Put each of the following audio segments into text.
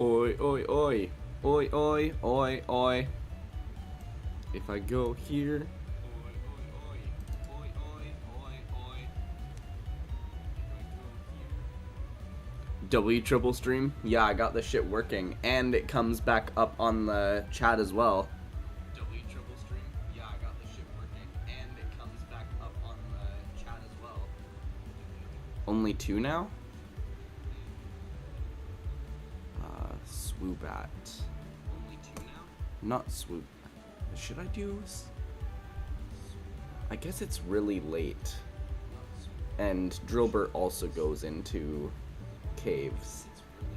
Oi, oi, oi. Oi, oi, oi, oi. If I go here. Oi, oi, oi. Oi, oi, oi, oi. If I go here. W triple stream? Yeah, I got the shit working. And it comes back up on the chat as well. W triple stream? Yeah, I got the shit working. And it comes back up on the chat as well. Only two now? Swoobat. Only two now? Not swoop. Should I do? I guess it's really late. And Drillbert also goes into caves.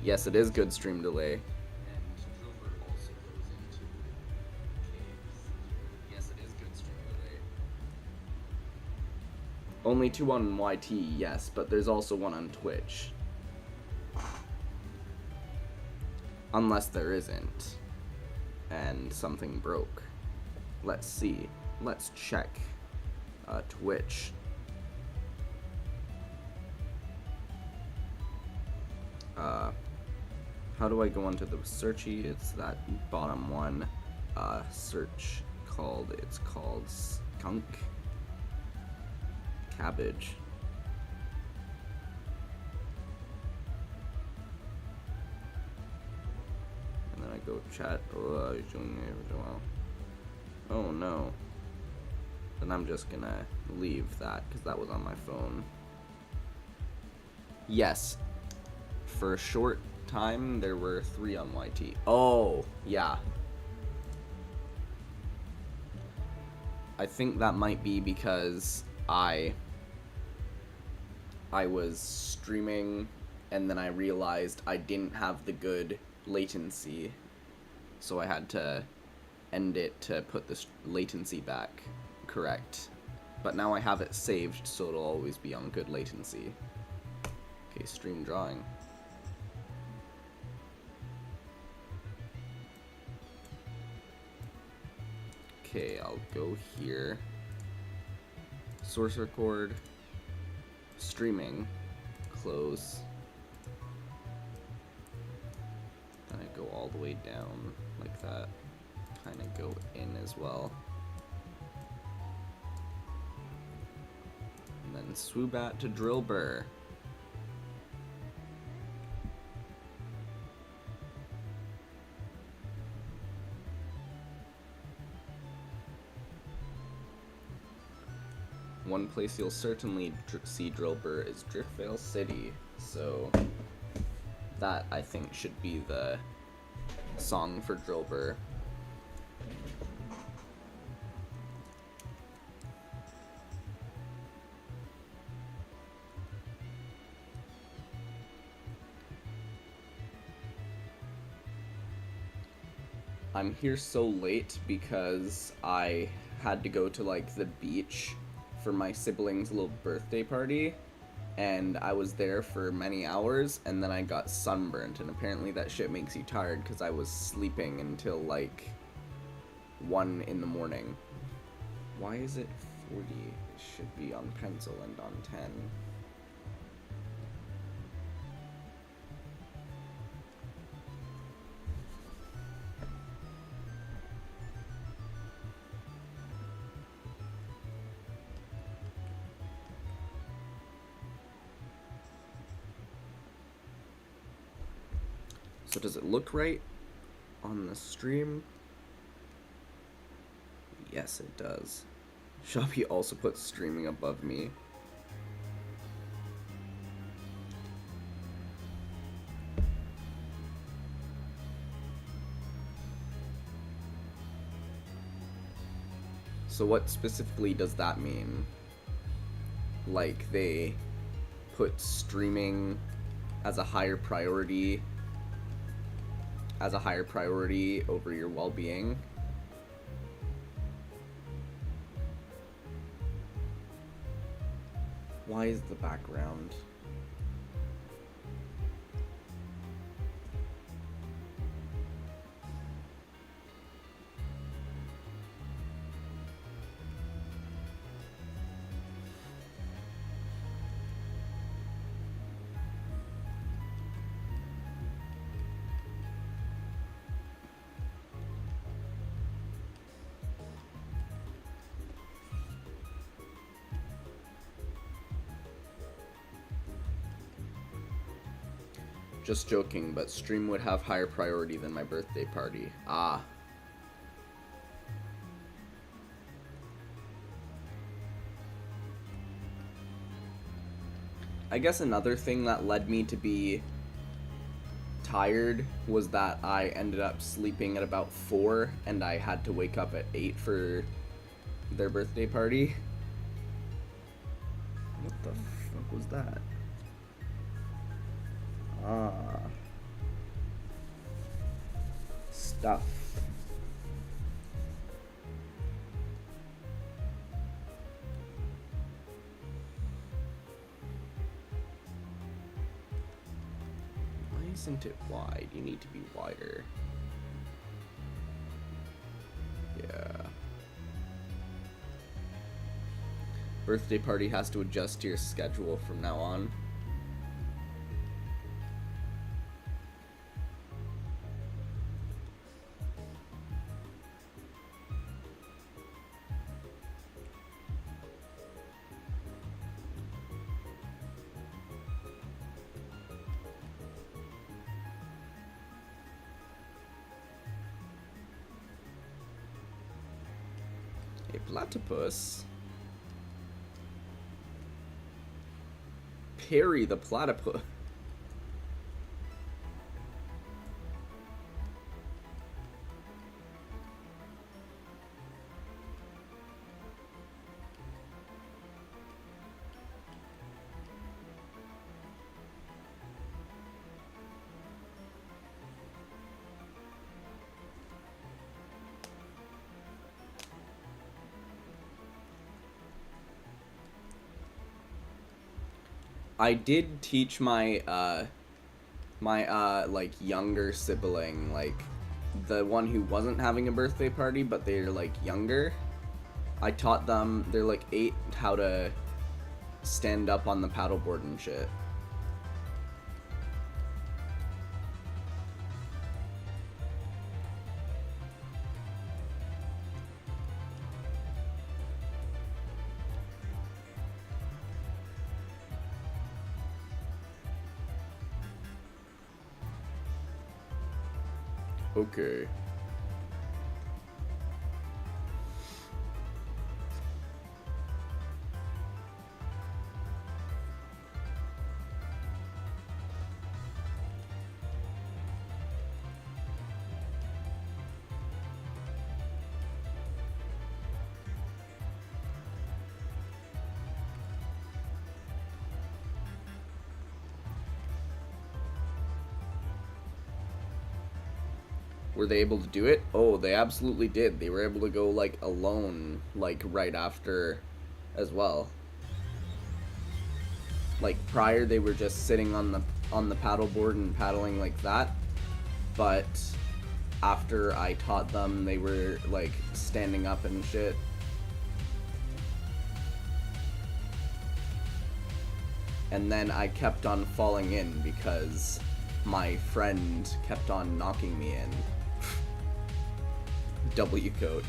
Yes, it is good stream delay. And Drillbert also goes into caves. Yes, it is good stream delay. Only two on YT, yes, but there's also one on Twitch. Unless there isn't. And something broke. Let's see. Let's check. Twitch. How do I go onto the searchy? It's that bottom one. Search called. It's called skunk. Cabbage. And then I go chat. Oh no. Then I'm just gonna leave that because that was on my phone. Yes. For a short time, there were 3 on YT. Oh, yeah. I think that might be because I was streaming and then I realized I didn't have the good latency. So I had to end it to put the latency back correct. But now I have it saved so it'll always be on good latency. Okay, stream drawing. Okay, I'll go here. Source record. Streaming. Close. Then I go all the way down like that. Kind of go in as well. And then Swoobat to Drillbur. One place you'll certainly see Drillbur is Driftveil City, so that I think should be the song for Drillbur. I'm here so late because I had to go to like the beach for my siblings' little birthday party, and I was there for many hours, and then I got sunburnt, and apparently that shit makes you tired because I was sleeping until like 1 in the morning. Why is it 40? It should be on pencil and on 10. So does it look right on the stream? Yes, it does. Shopee also puts streaming above me. So what specifically does that mean? Like they put streaming as a higher priority over your well-being? Why is the background? Just joking, but stream would have higher priority than my birthday party. Ah. I guess another thing that led me to be tired was that I ended up sleeping at about 4 and I had to wake up at 8 for their birthday party. What the fuck was that? Ah. Stuff. Why isn't it wide? You need to be wider. Yeah. Birthday party has to adjust to your schedule from now on. A platypus? Perry the platypus. I did teach my like younger sibling, like the one who wasn't having a birthday party but they're like younger. I taught them, they're like 8, how to stand up on the paddleboard and shit. Okay. Were they able to do it? Oh, they absolutely did. They were able to go, like, alone, like, right after as well. Like, prior they were just sitting on the paddleboard and paddling like that. But after I taught them, they were, like, standing up and shit. And then I kept on falling in because my friend kept on knocking me in. W coach.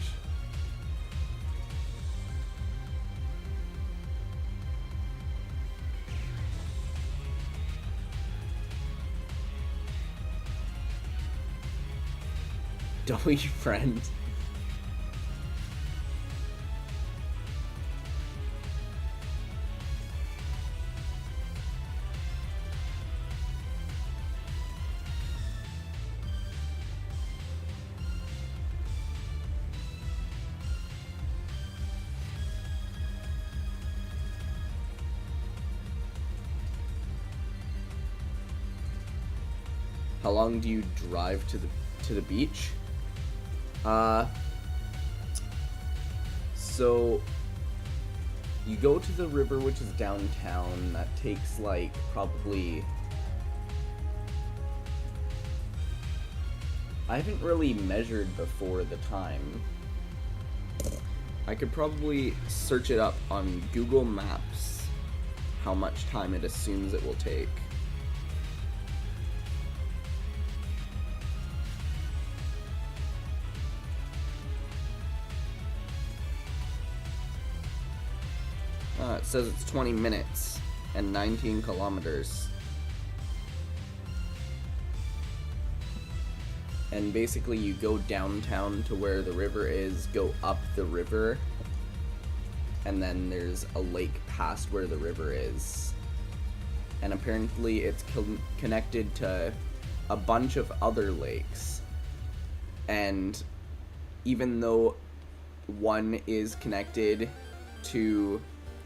W friend. How long do you drive to the beach? So you go to the river, which is downtown. That takes like probably, I haven't really measured before the time. I could probably search it up on Google Maps how much time it assumes it will take. It says it's 20 minutes and 19 kilometers. And basically you go downtown to where the river is, go up the river, and then there's a lake past where the river is. And apparently it's connected to a bunch of other lakes. And even though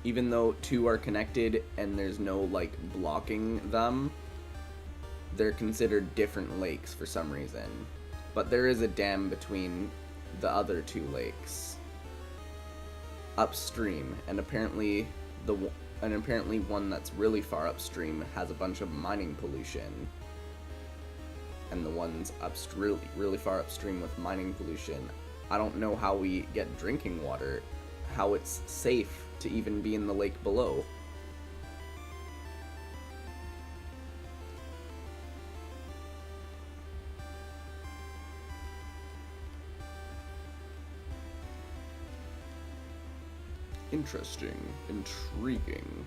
even though two are connected and there's no like blocking them, they're considered different lakes for some reason. But there is a dam between the other two lakes upstream, and apparently one that's really far upstream has a bunch of mining pollution. And the ones really far upstream with mining pollution, I don't know how we get drinking water, how it's safe to even be in the lake below. Interesting, intriguing.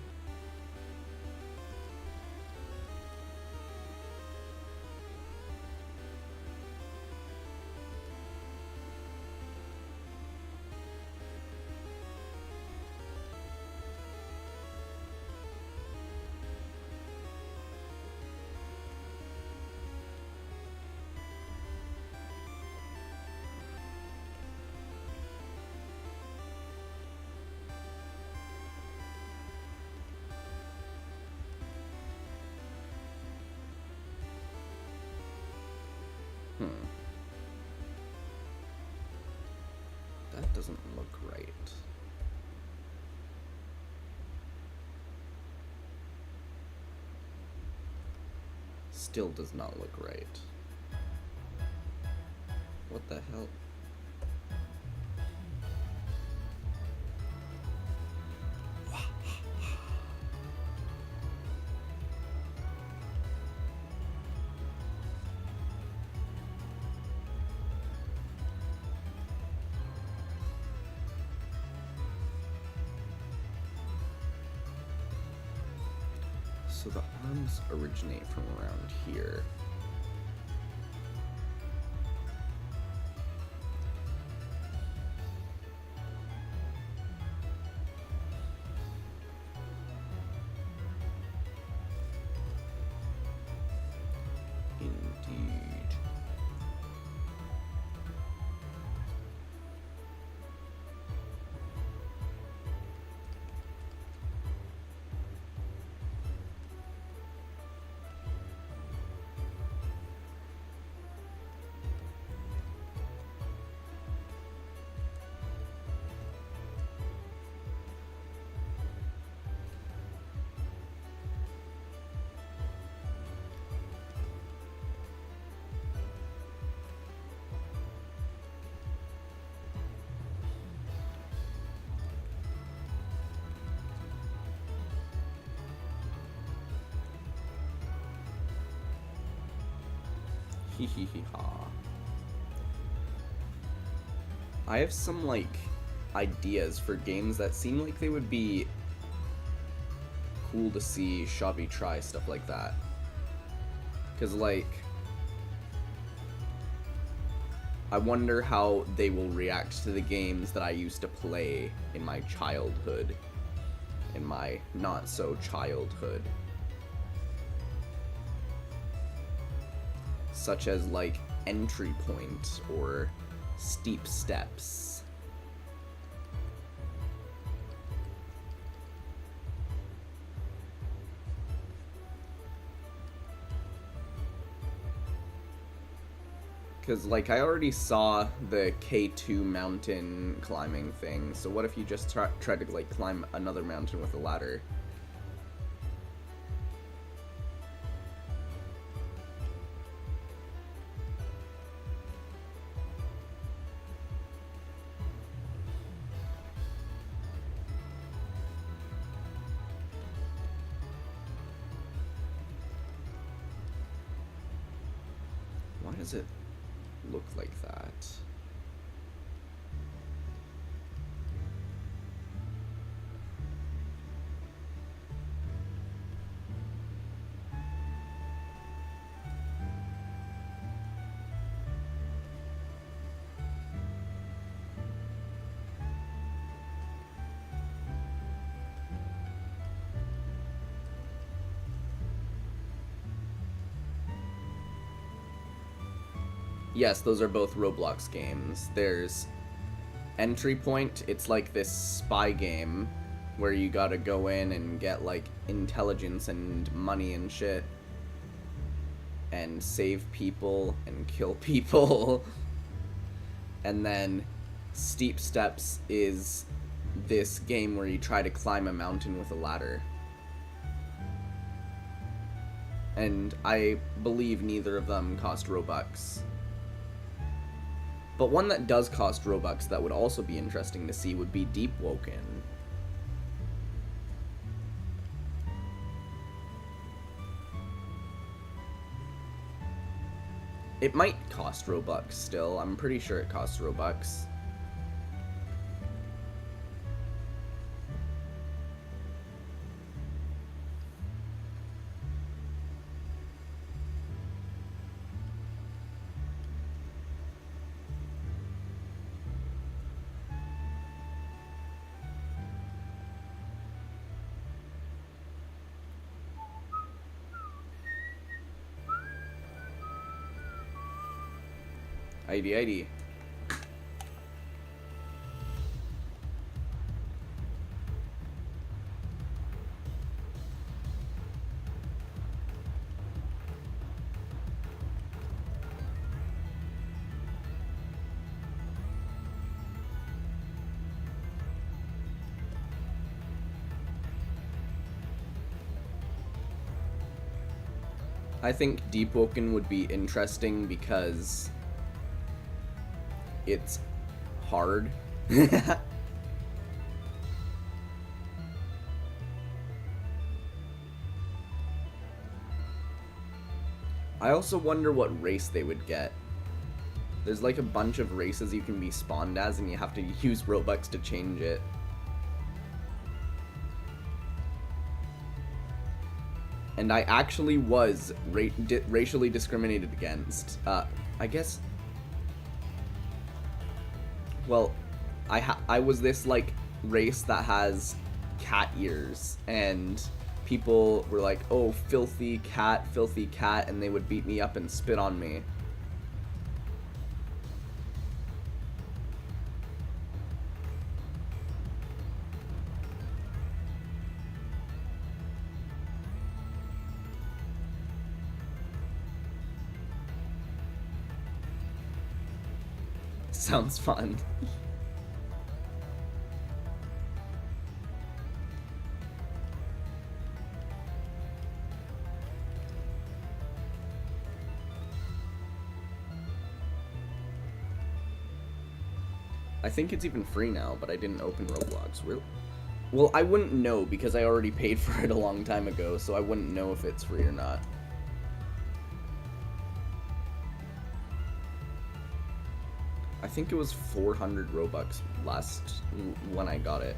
That doesn't look right. Still does not look right. What the hell? So the arms originate from around here. Indeed. Ha. I have some, like, ideas for games that seem like they would be cool to see Shabby try, stuff like that. Because, like, I wonder how they will react to the games that I used to play in my childhood. In my not-so-childhood. Such as, like, Entry Point or Steep Steps. Because, like, I already saw the K2 mountain climbing thing, so what if you just try to, like, climb another mountain with a ladder? Why does it look like that? Yes, those are both Roblox games. There's Entry Point. It's like this spy game where you gotta go in and get like intelligence and money and shit and save people and kill people. And then Steep Steps is this game where you try to climb a mountain with a ladder. And I believe neither of them cost Robux. But one that does cost Robux that would also be interesting to see would be Deep Woken. It might cost Robux still. I'm pretty sure it costs Robux. ID. I think Deep Woken would be interesting because it's hard. I also wonder what race they would get. There's like a bunch of races you can be spawned as and you have to use Robux to change it. And I actually was racially discriminated against. I guess... Well, I was this, like, race that has cat ears, and people were like, oh, filthy cat, and they would beat me up and spit on me. Sounds fun. I think it's even free now, but I didn't open Roblox. Really? Well, I wouldn't know because I already paid for it a long time ago, so I wouldn't know if it's free or not. I think it was 400 Robux when I got it.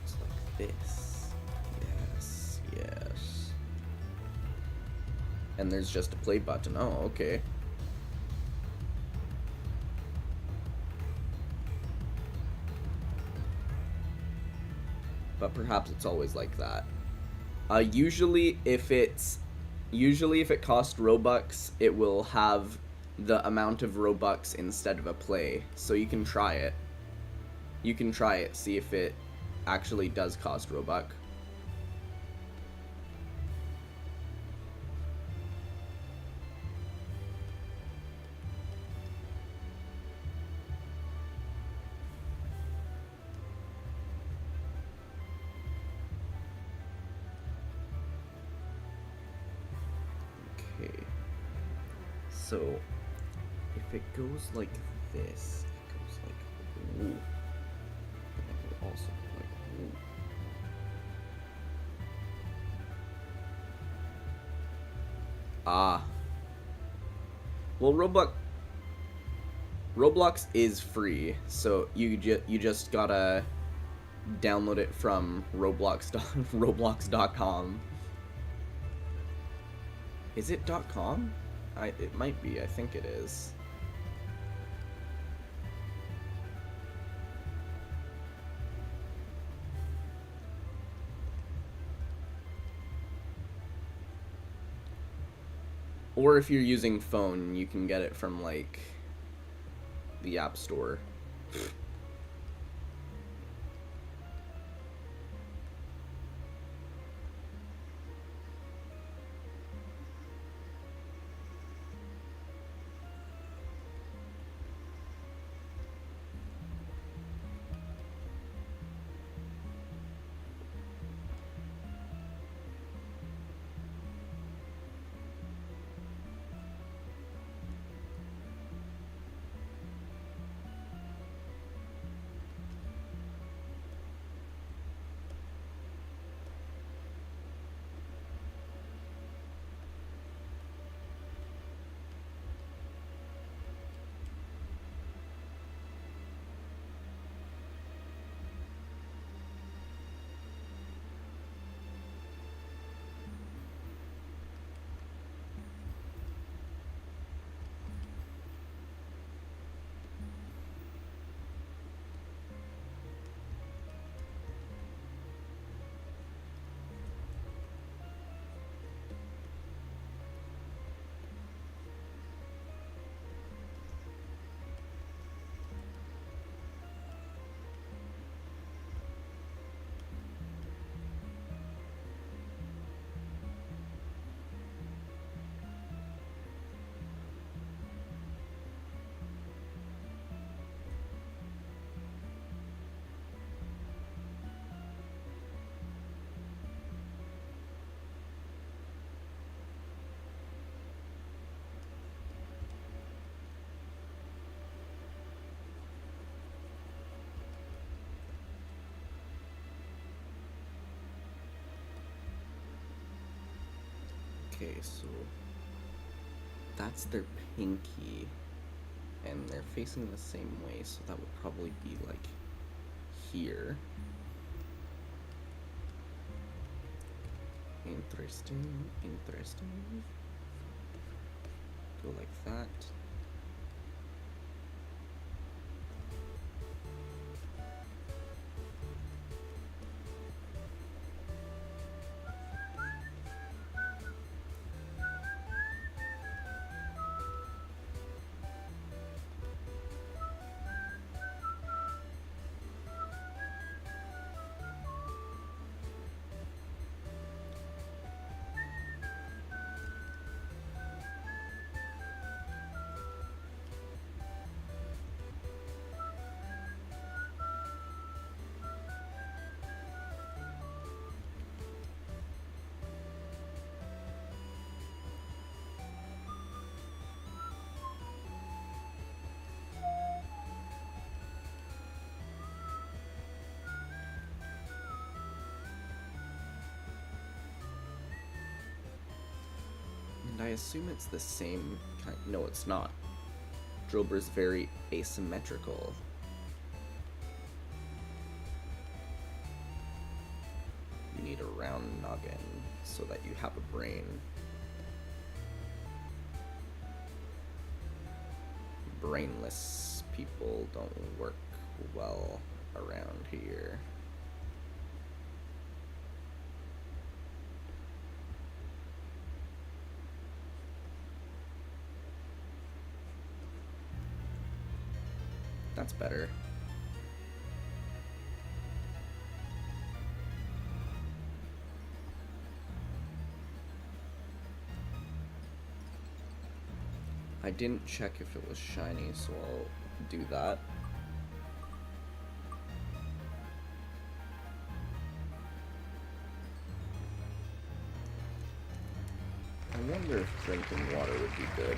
It's like this. Yes. And there's just a play button. Oh, okay. But perhaps it's always like that. Usually if it costs Robux, it will have the amount of Robux instead of a play. So you can try it. See if it actually does cost Robux. So, if it goes like this, it goes like, ooh. And it will also go like, ooh. Ah. Well, Roblox is free, so you just gotta download it from Roblox.com. Is it .com? It might be. I think it is. Or if you're using phone, you can get it from, like, the App Store. Okay, so that's their pinky, and they're facing the same way, so that would probably be like here. Interesting, interesting. Go like that. And I assume it's the same kind. No, it's not. Drober's very asymmetrical. You need a round noggin so that you have a brain. Brainless people don't work well around here. That's better. I didn't check if it was shiny, so I'll do that. I wonder if drinking water would be good.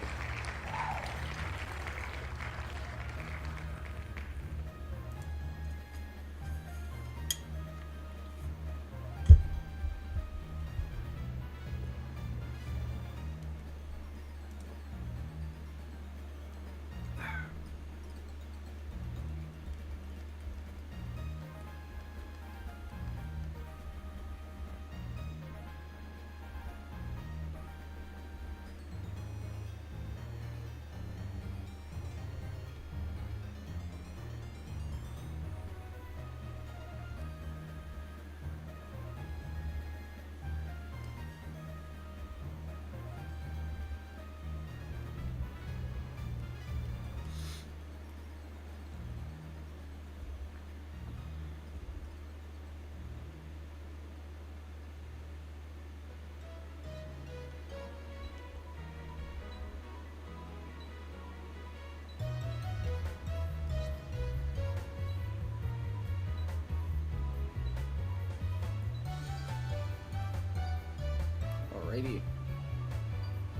Alrighty.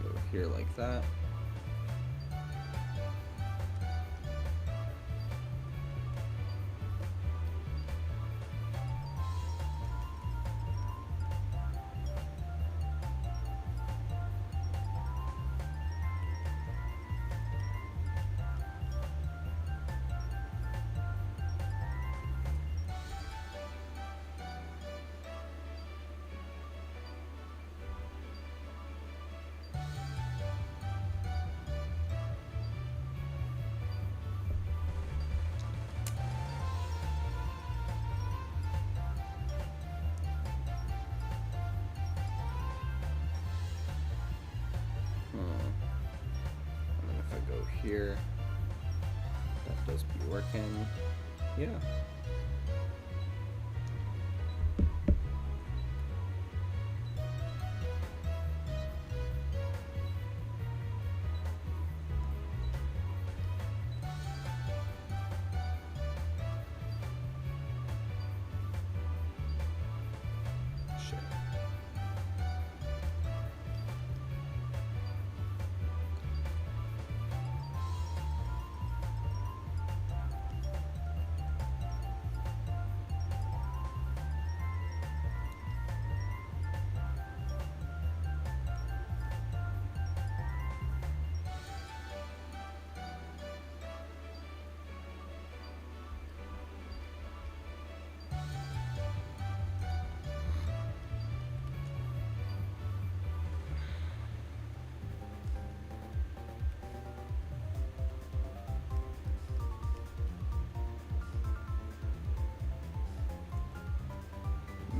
Go here like that. And then if I go here, that does be working. Yeah. Sure.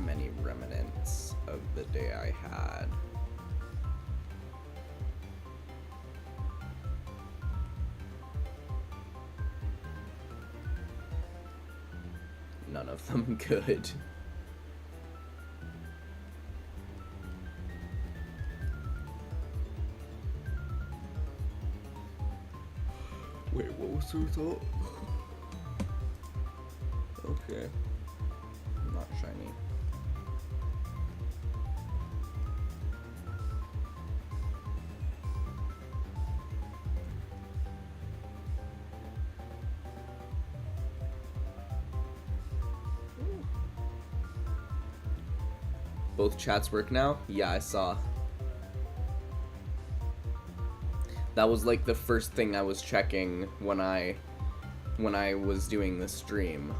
Many remnants of the day I had. None of them good. Wait, what was the result? Okay. Not shiny. Both chats work now? Yeah, I saw. That was like the first thing I was checking when I was doing the stream.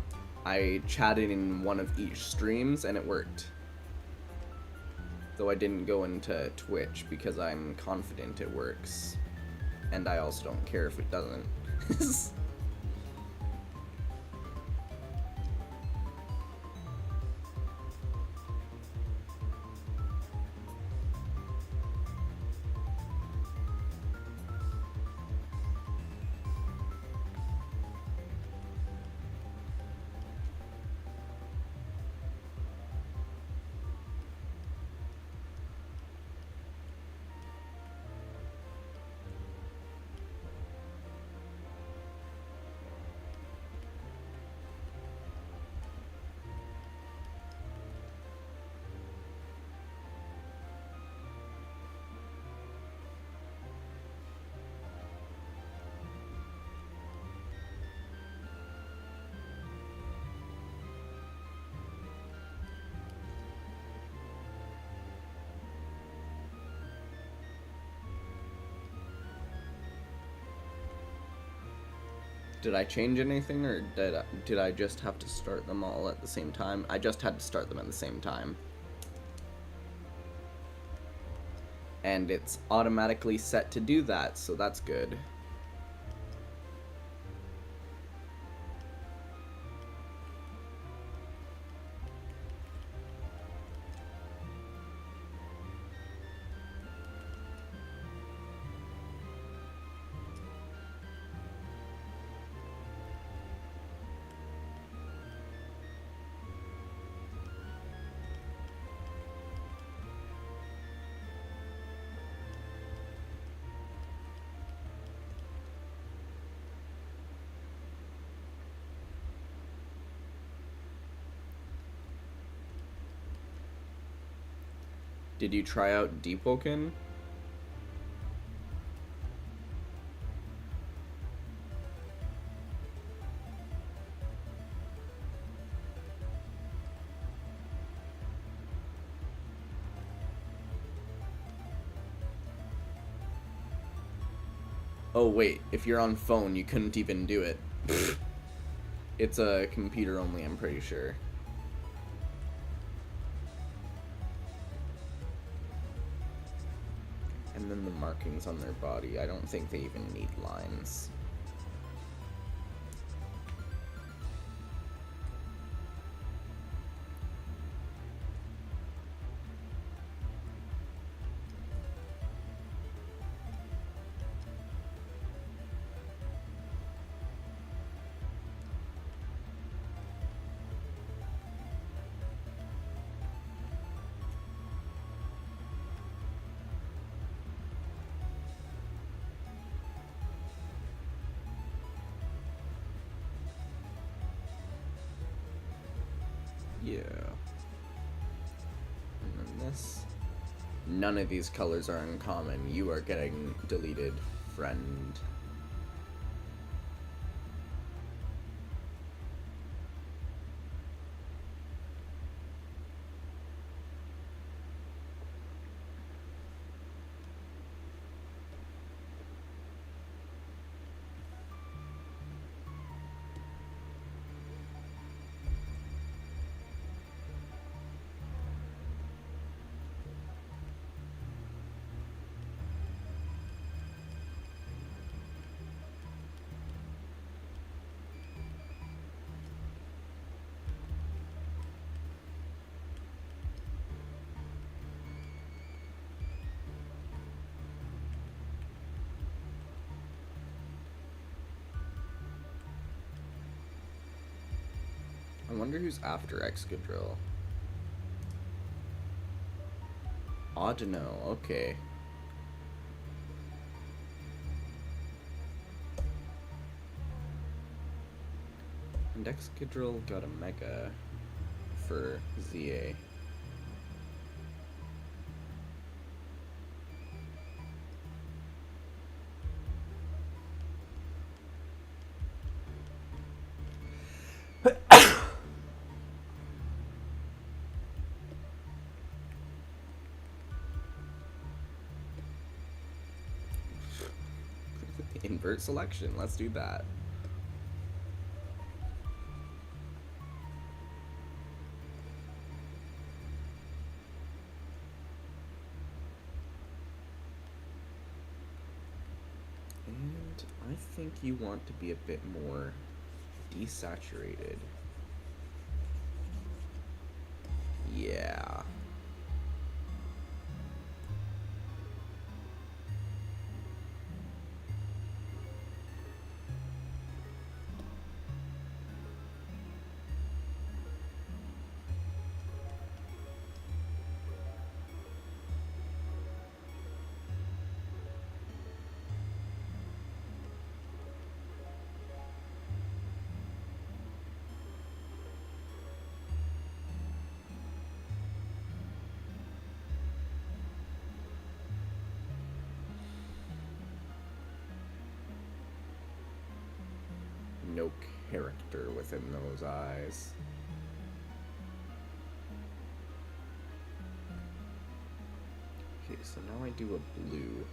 I chatted in one of each streams and it worked. Though I didn't go into Twitch because I'm confident it works. And I also don't care if it doesn't. Did I change anything, or did I just have to start them all at the same time? I just had to start them at the same time. And it's automatically set to do that, so that's good. Did you try out Deepwoken? Oh wait, if you're on phone, you couldn't even do it. It's a computer only, I'm pretty sure. And then the markings on their body, I don't think they even need lines. Yeah. And then this. None of these colors are uncommon. You are getting deleted, friend. I wonder who's after Excadrill. Audino, okay. And Excadrill got a Mega for ZA. Invert selection, let's do that. And I think you want to be a bit more desaturated. Yeah. No character within those eyes. Okay, so now I do a blue.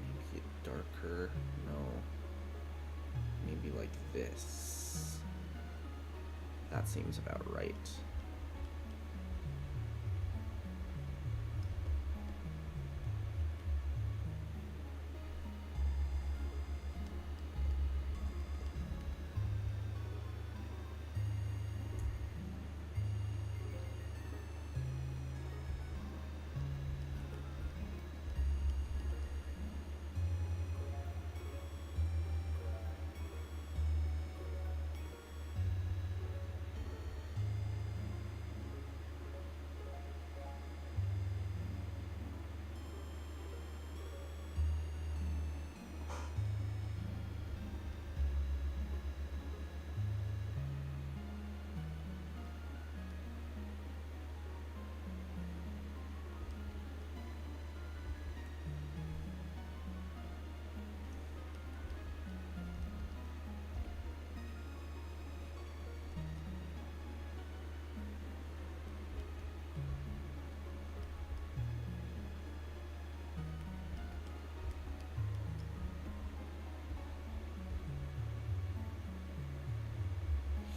Maybe a darker, no. Maybe like this. That seems about right.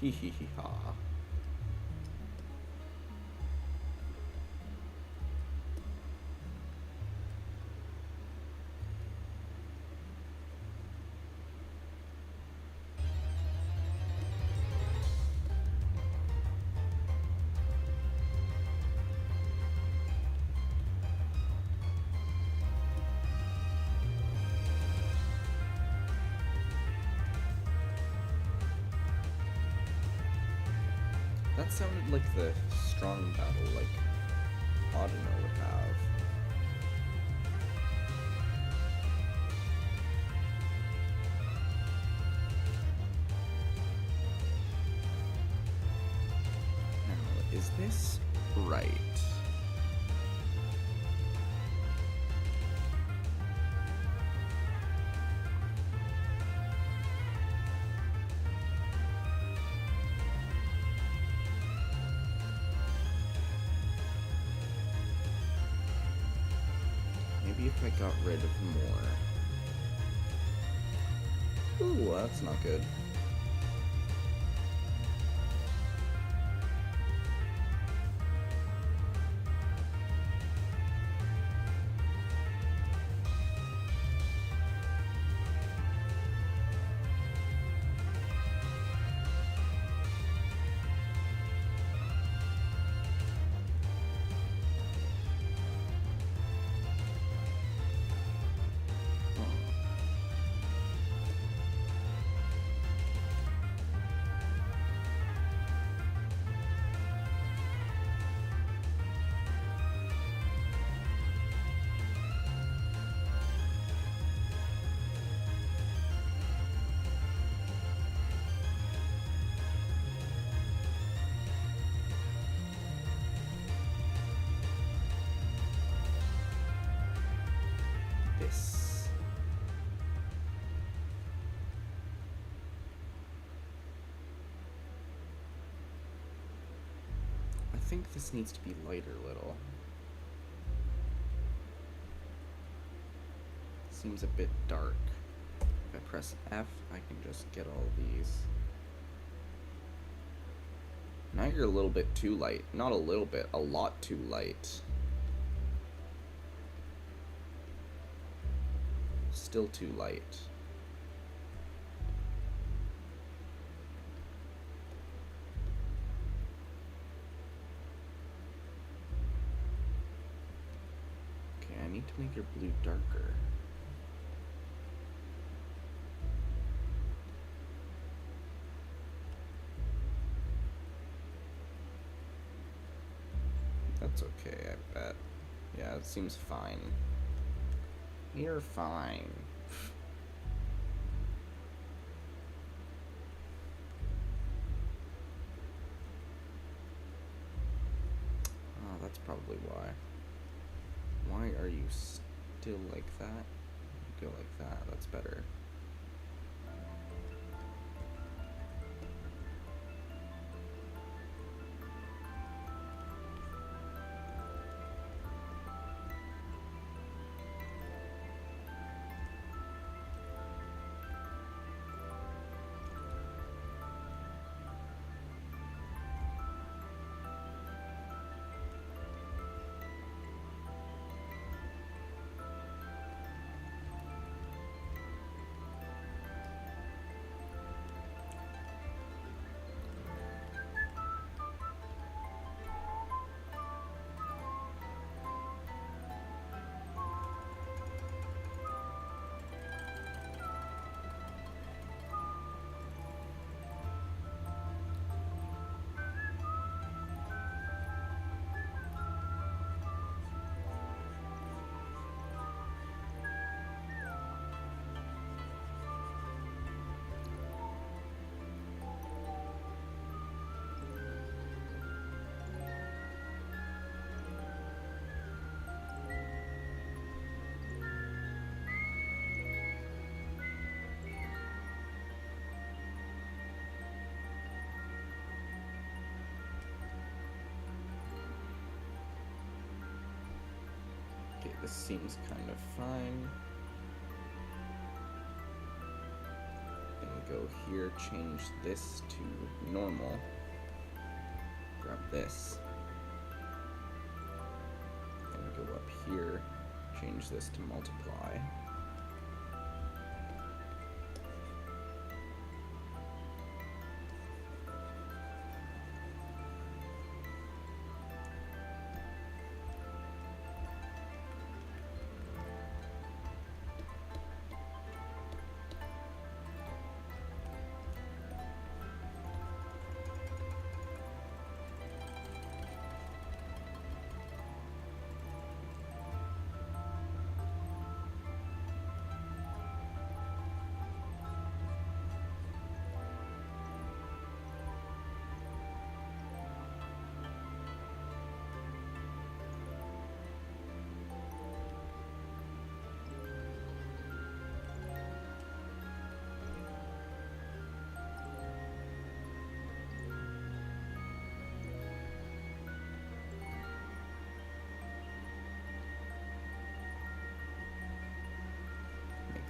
Hee hee hee ha. That sounded like the strong battle, like Audino would have. Now, is this right? Maybe if I got rid of more. Ooh, that's not good. This. I think this needs to be lighter a little. Seems a bit dark. If I press F, I can just get all these. Now you're a little bit too light. Not a little bit, a lot too light. Still too light. Okay, I need to make your blue darker. That's okay, I bet. Yeah, it seems fine. You're fine. Oh, that's probably why. Why are you still like that? Go like that, that's better. Okay, this seems kind of fine. Gonna go go here, change this to normal, grab this, and go up here, change this to multiply.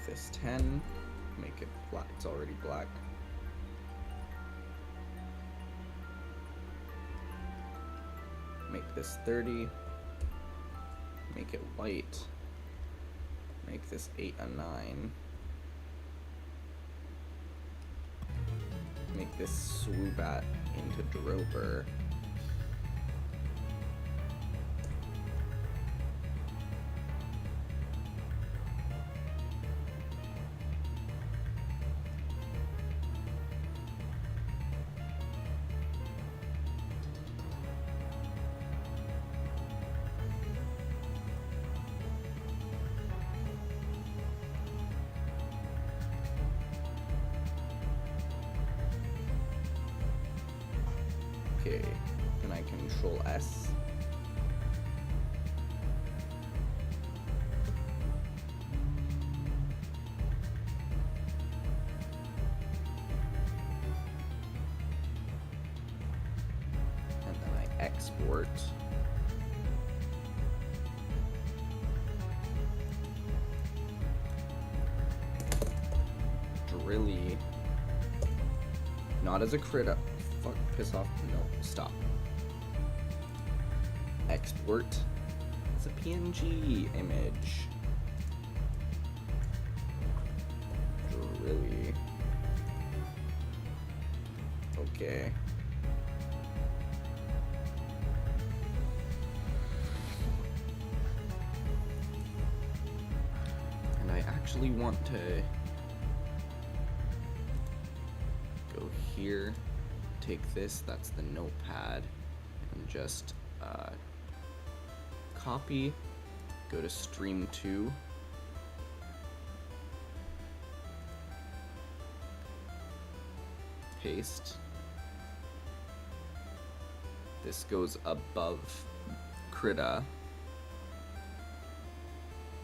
This 10, make it black, it's already black. Make this 30, make it white, make this 8 a 9, make this Swoobat into Droper. Okay, then I control S. And then I export. Drilly. Not as a crit. Fuck, piss off. No, stop. Export as a PNG image. Really? Okay. And I actually want to go here. Take this, that's the notepad, and just copy, go to stream 2, paste. This goes above Krita,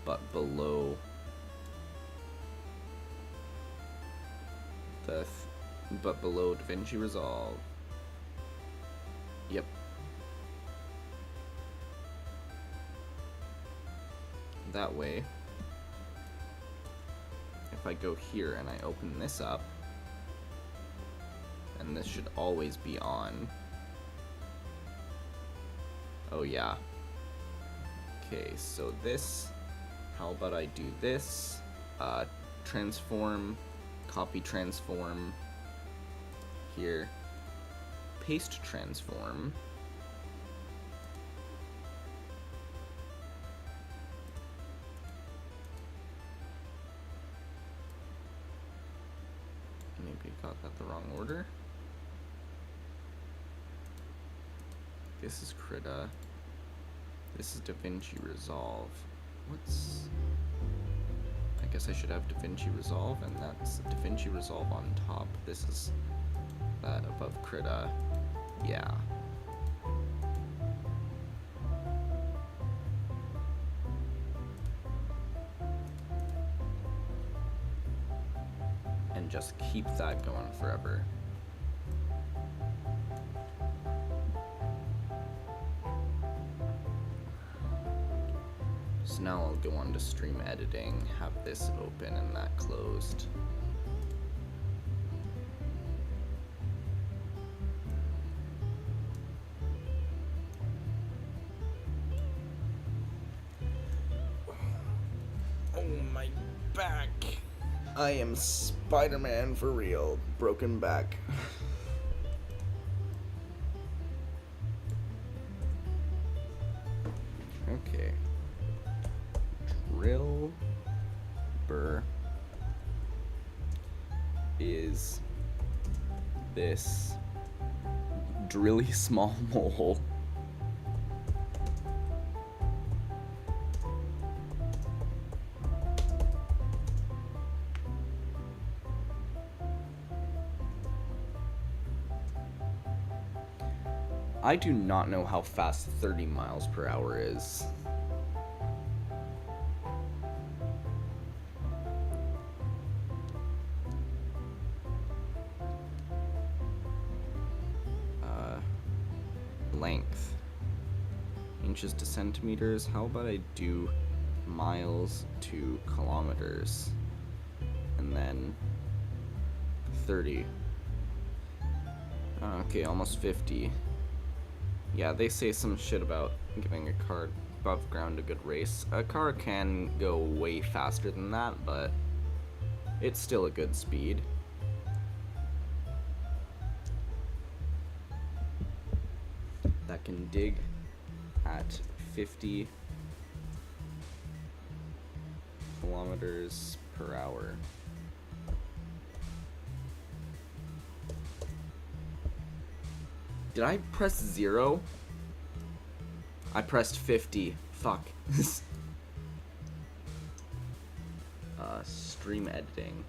but below below DaVinci Resolve. Yep. That way, if I go here and I open this up, and this should always be on. Oh yeah. Okay, so this, how about I do this, transform, copy transform, here, paste transform, maybe I got that the wrong order. This is Krita, this is DaVinci Resolve. What's, I guess I should have DaVinci Resolve, and that's DaVinci Resolve on top. This is that above Krita. Yeah. And just keep that going forever. So now I'll go on to stream editing, have this open and that closed. back. I am Spider-Man for real. Broken back. Okay. Drill burr is this really small mole. I do not know how fast 30 miles per hour is. Length. Inches to centimeters. How about I do miles to kilometers? And then 30. Okay, almost 50. Yeah, they say some shit about giving a car above ground a good race. A car can go way faster than that, but it's still a good speed. That can dig at 50 kilometers per hour. Did I press 0? I pressed 50. Fuck. Stream editing.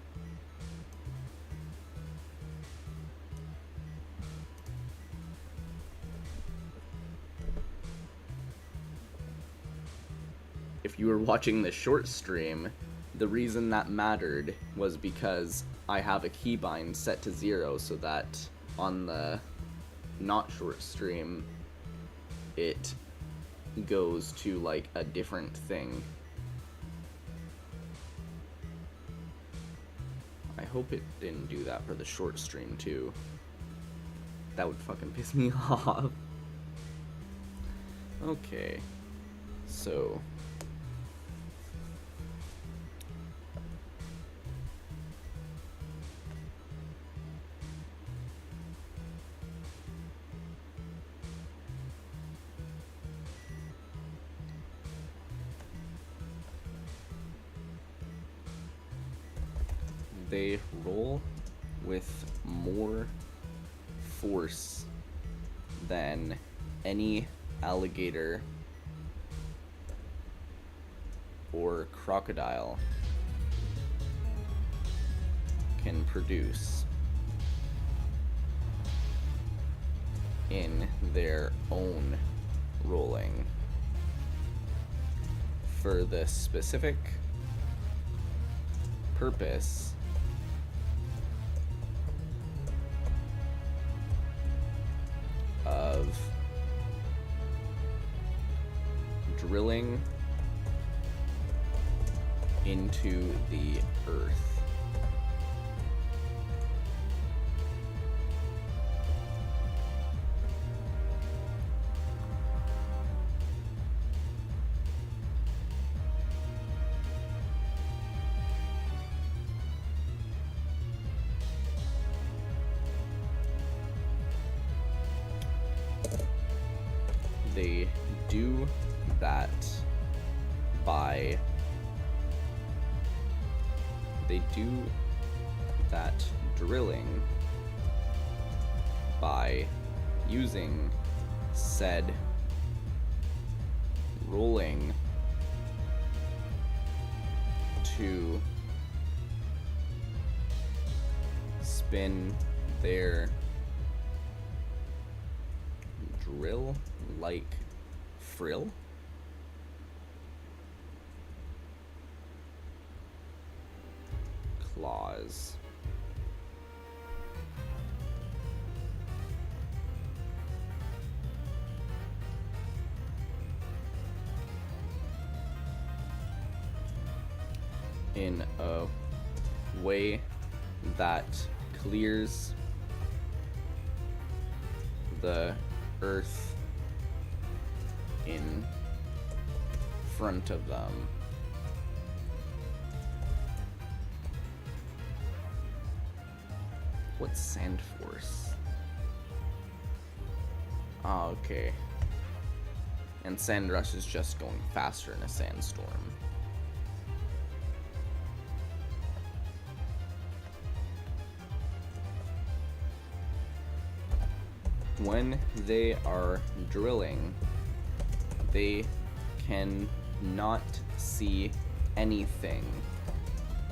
If you were watching the short stream, the reason that mattered was because I have a keybind set to 0 so that on the not short stream it goes to like a different thing. I hope it didn't do that for the short stream too. That would fucking piss me off. Okay, so they roll with more force than any alligator or crocodile can produce in their own rolling for the specific purpose of drilling into the earth. They do that by drilling by using said rolling to spin their drill like frill. Claws. In a way that clears the earth in front of them. What's Sand Force? Oh, okay. And Sand Rush is just going faster in a sandstorm. When they are drilling, they can not see anything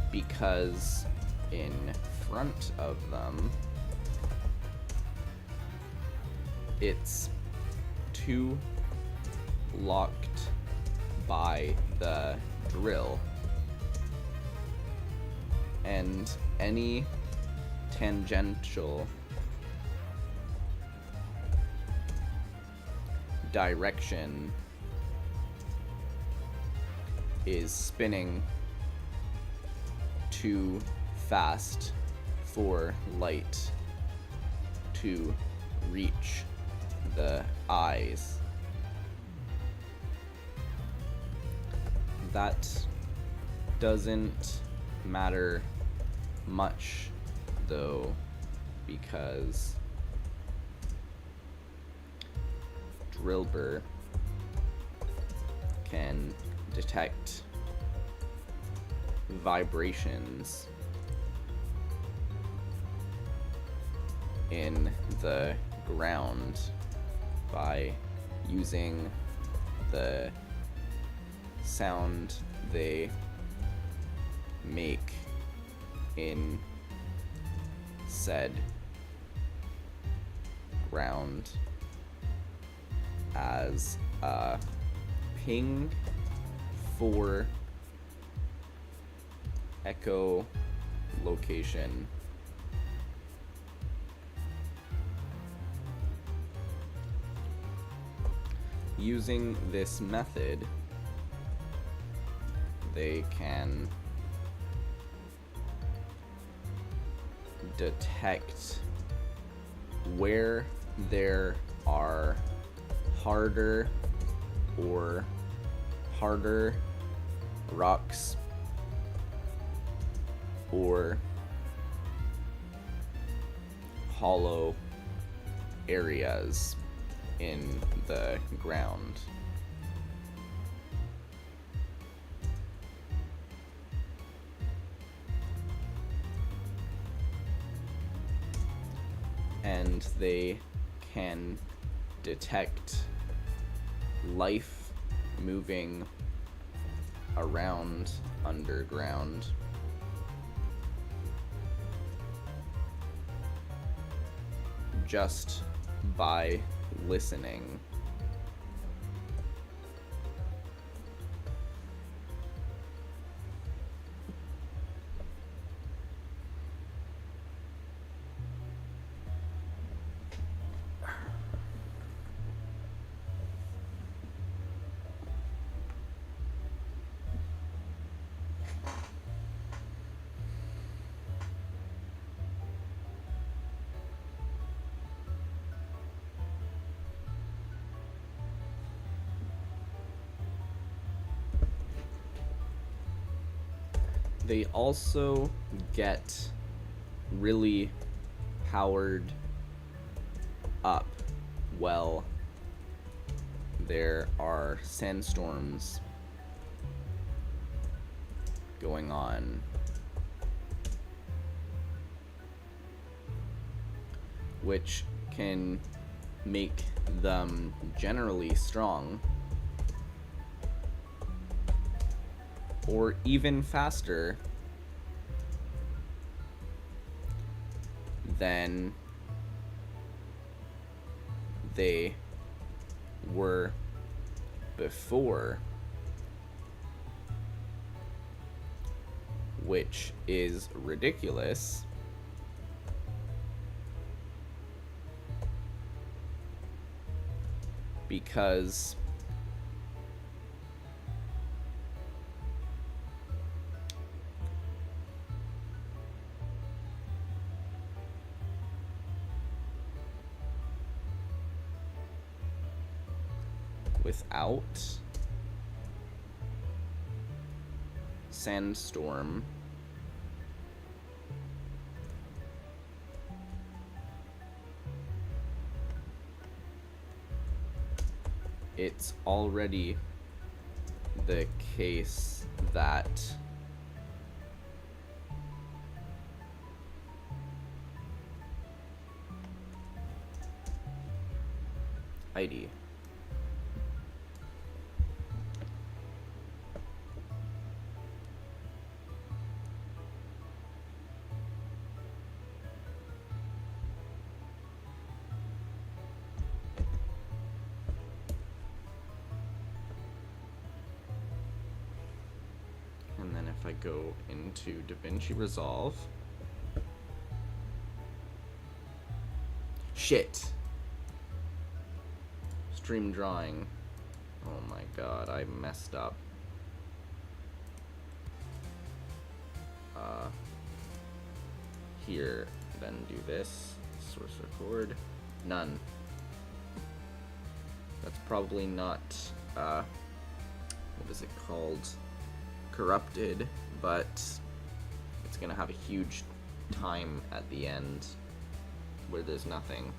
because in front of them it's too blocked by the drill, and any tangential direction is spinning too fast for light to reach the eyes. That doesn't matter much though, because Drillbur can detect vibrations in the ground by using the sound they make in said ground as a ping for echo location. Using this method, they can detect where there are harder rocks or hollow areas in the ground. And they can detect life moving around underground just by listening. They also get really powered up while there are sandstorms going on, which can make them generally strong or even faster than they were before, which is ridiculous because without Sandstorm, it's already the case that ID. And then if I go into DaVinci Resolve, shit. Stream drawing. Oh my god, I messed up. Here, then do this. Source record. None. That's probably not, what is it called? Corrupted, but it's gonna have a huge time at the end where there's nothing.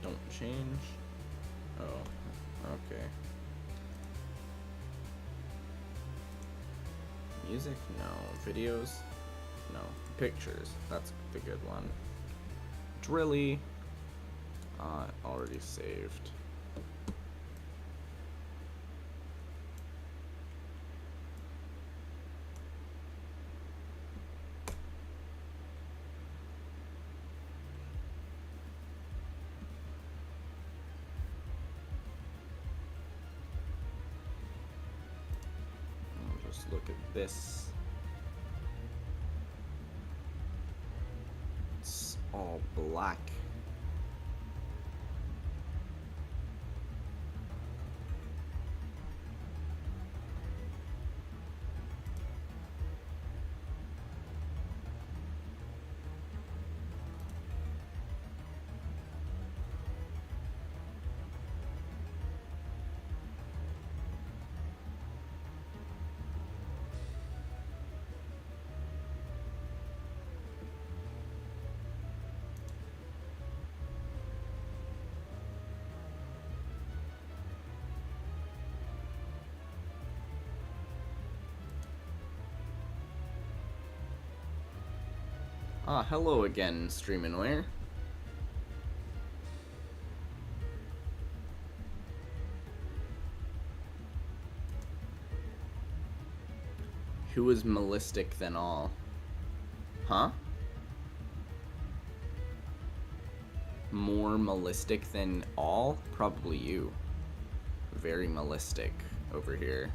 Don't change. Oh, okay. Music? No. Videos? No. Pictures. That's the good one. Drilly. Already saved. Look at this. It's all black. Hello again, Streaminware. Who is Mallistic than all? Huh? More Mallistic than all? Probably you. Very Mallistic over here.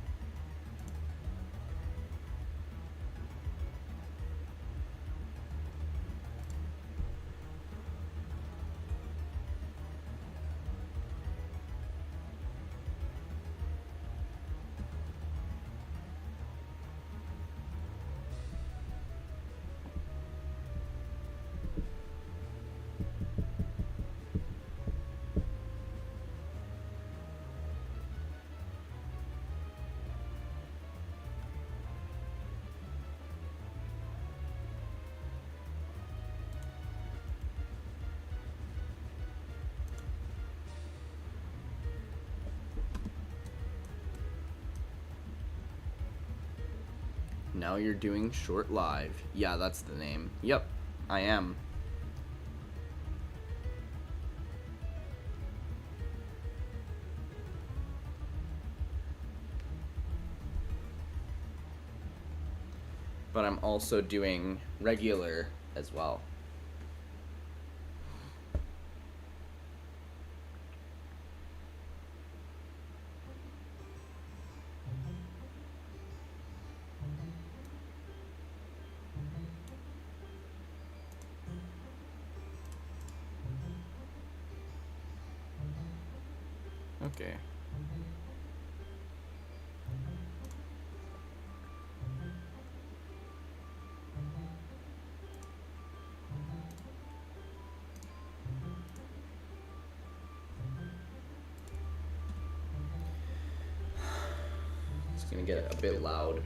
Now you're doing short live. Yeah, that's the name. Yep, I am. But I'm also doing regular as well. Okay. It's gonna get a bit loud.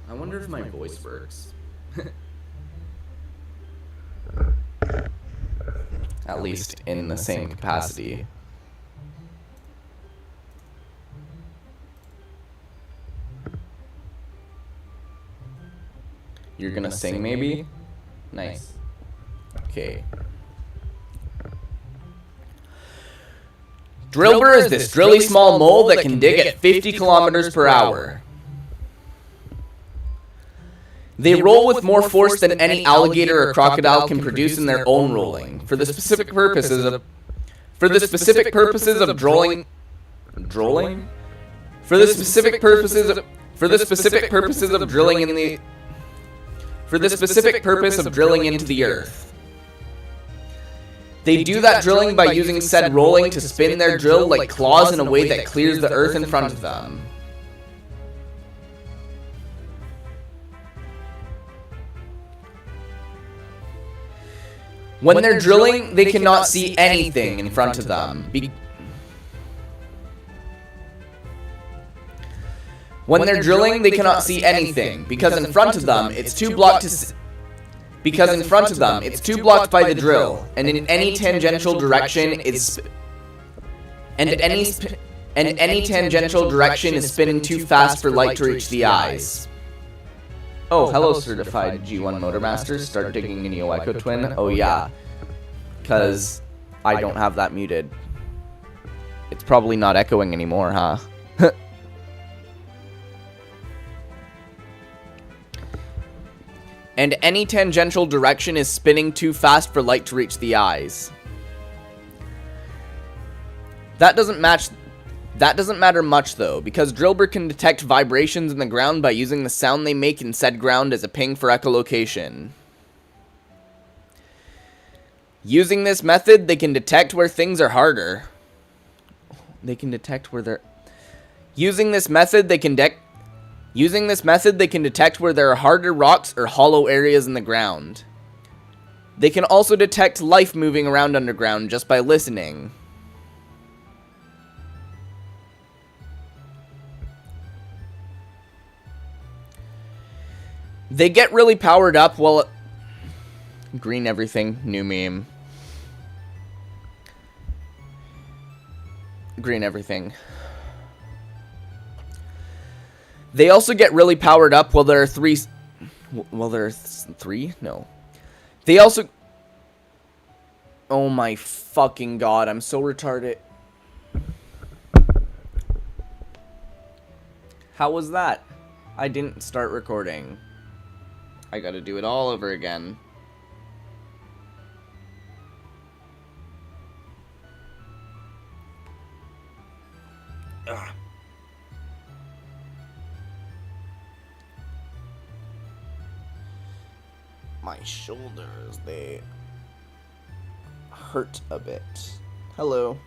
I wonder if my voice works. At least in the same capacity. You're gonna sing maybe? Nice. Okay. Drillbur is this really small mole that can dig at 50 kilometers per hour. They roll with more force than any alligator or crocodile can produce in their own rolling. For the specific purposes of drilling in into the earth. They do that drilling by using said rolling to spin their drill like claws in a way that clears the earth in front of them. When they're drilling, they cannot see anything in front of them. When they're drilling, they cannot see anything because in front of them it's too blocked by the drill, and in any tangential direction is spinning too fast for light to reach the eyes. Oh, hello, certified G1 Motormaster. Start digging in your Echo Twin. Oh, yeah. Because I don't have that muted. It's probably not echoing anymore, huh? And any tangential direction is spinning too fast for light to reach the eyes. That doesn't matter much though, because Drillbur can detect vibrations in the ground by using the sound they make in said ground as a ping for echolocation. Using this method, they can detect where things are harder. Using this method, they can detect where there are harder rocks or hollow areas in the ground. They can also detect life moving around underground just by listening. They get really powered up while... Green everything, new meme. Green everything. They also get really powered up while there are three... No. They also... Oh my fucking god, I'm so retarded. How was that? I didn't start recording. I gotta do it all over again. Ugh. My shoulders, they hurt a bit. Hello.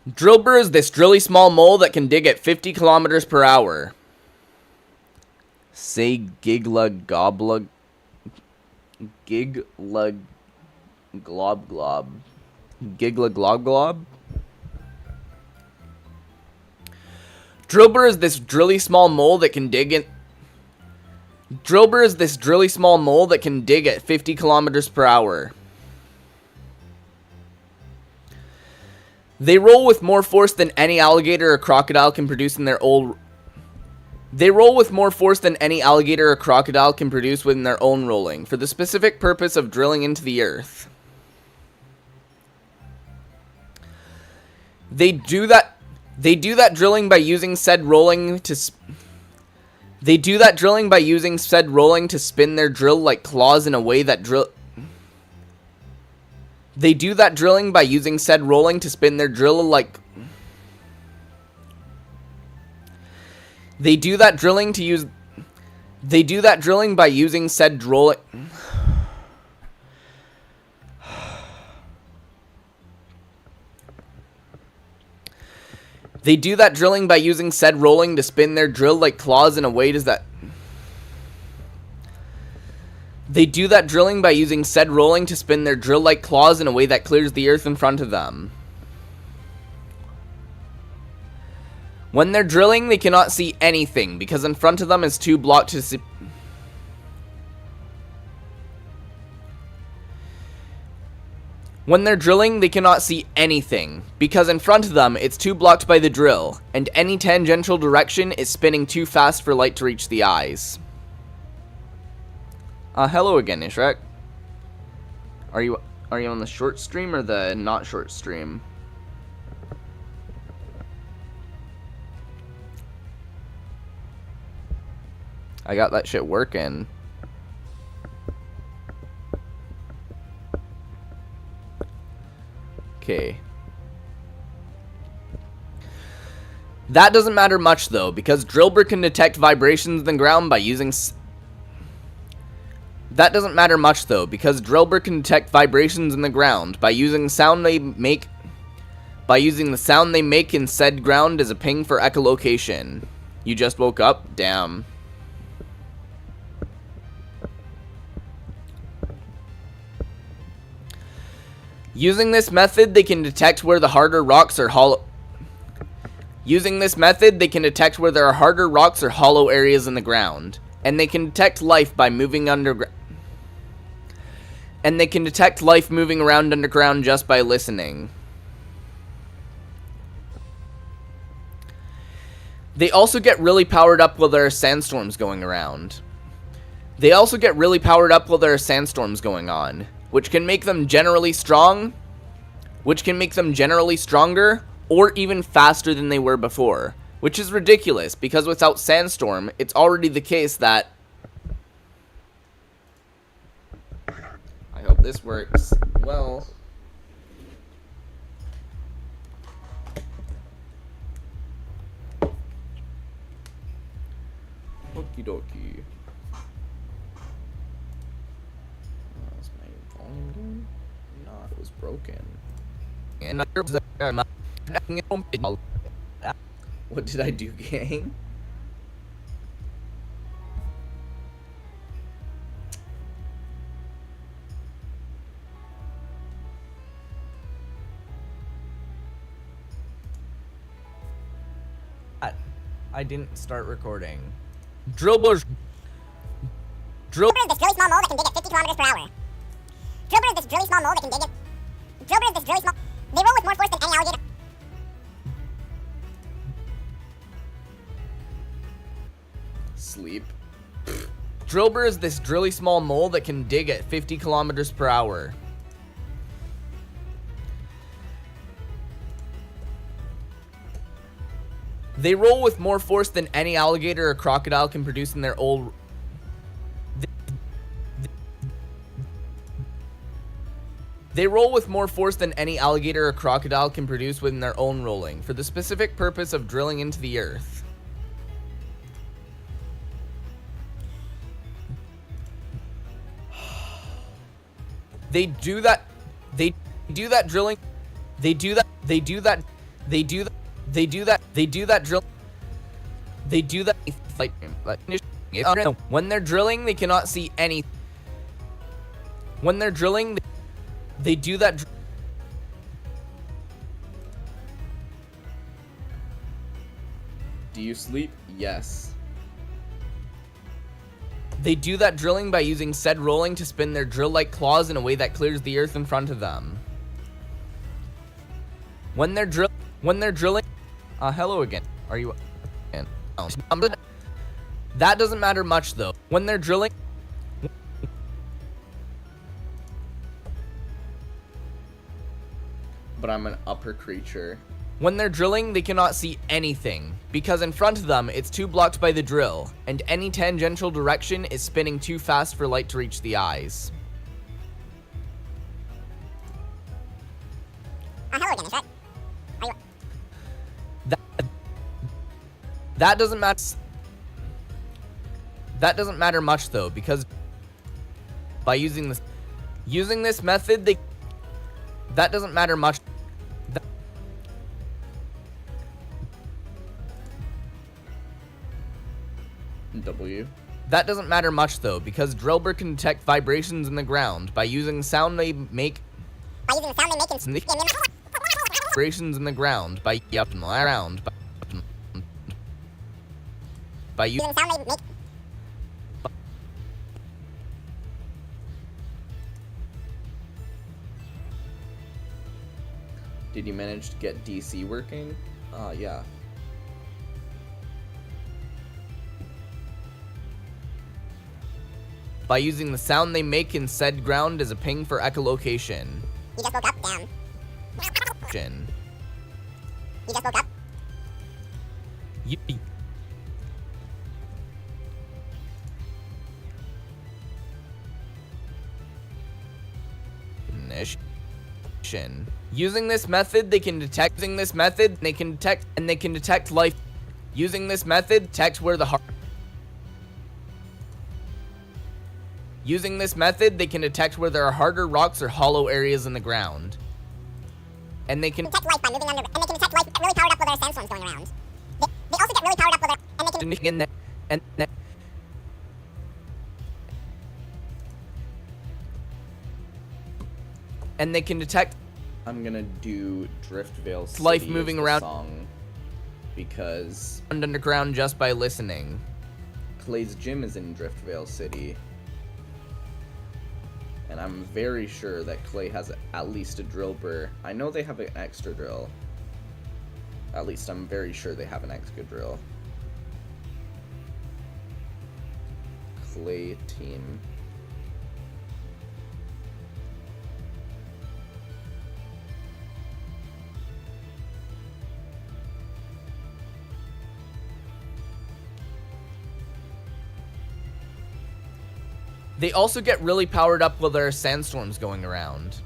Drillbur is this really small mole that can dig at 50 kilometers per hour. Say Gigla Gobla... Gigla Glob Glob. Gigla Glob Glob? Drillbur is this really small mole that can dig at 50 kilometers per hour. They roll with more force than any alligator or crocodile can produce in their own... They roll with more force than any alligator or crocodile can produce within their own rolling, for the specific purpose of drilling into the earth. They do that drilling by using said rolling to spin their drill like claws in a way that They do that drilling by using said rolling to spin their drill like... They do that drilling to use... They do that drilling by using said drilling... They do that drilling by using said rolling to spin their drill like claws in a way that... They do that drilling by using said rolling to spin their drill like claws in a way that clears the earth in front of them. When they're drilling, they cannot see anything because in front of them is too blocked to see... When they're drilling, they cannot see anything, because in front of them, it's too blocked by the drill, and any tangential direction is spinning too fast for light to reach the eyes. Hello again, Ishrek. Are you on the short stream or the not short stream? I got that shit working. Okay. That doesn't matter much though, because Drillbur can detect vibrations in the ground by using... That doesn't matter much though, because Drillbur can detect vibrations in the ground by using sound they make... By using the sound they make in said ground as a ping for echolocation. You just woke up? Damn. Using this method, they can detect where the harder rocks are hollow. Using this method, they can detect where there are harder rocks or hollow areas in the ground, and they can detect life by moving underground. And they can detect life moving around underground just by listening. They also get really powered up while there are sandstorms going around. They also get really powered up while there are sandstorms going on, which can make them generally strong, which can make them generally stronger, or even faster than they were before. Which is ridiculous, because without Sandstorm, it's already the case that... I hope this works well. Okie dokie. Is my volume doing? No, it was broken. And what did I do, gang? I didn't start recording. Drillbur is this really small mole that can dig at 50 kilometers per hour. Drillbur is this really small mole that can dig at... Drillbur is this really small... They roll with more force than any alligator. Sleep. Drillbur is this really small mole that can dig at 50 kilometers per hour. They roll with more force than any alligator or crocodile can produce in their old... They roll with more force than any alligator or crocodile can produce within their own rolling, for the specific purpose of drilling into the earth. They do that drilling. They do that when they're drilling, they cannot see any. When they're drilling, they do that. Do you sleep? Yes. They do that drilling by using said rolling to spin their drill-like claws in a way that clears the earth in front of them. When they're drilling, hello again. Are you? That doesn't matter much though. When they're drilling. But I'm an upper creature. When they're drilling, they cannot see anything, because in front of them, it's too blocked by the drill, and any tangential direction is spinning too fast for light to reach the eyes. Hello again, is that? That doesn't matter. That doesn't matter much though, because by using this method, that doesn't matter much. W. That doesn't matter much though, because Drillbur can detect vibrations in the ground by using the sound they make. Vibrations in the ground by around by using sound they make. Did you manage to get DC working? Yeah. By using the sound they make in said ground as a ping for echolocation. You just woke up, damn. You just woke up. Yippee. Using this method, they can detect life. Using this method, detect where the heart. Using this method, they can detect where there are harder rocks or hollow areas in the ground. And they can detect life by moving under, and they can detect life really powered up with their sandstorms going around. They also get really powered up with their, and they can and they can detect. I'm gonna do Driftvale City life moving around song because underground just by listening. Clay's gym is in Driftvale City. And I'm very sure that Clay has at least a drill burr. I know they have an extra drill. At least I'm very sure they have an extra drill. Clay team. They also get really powered up while there are sandstorms going around.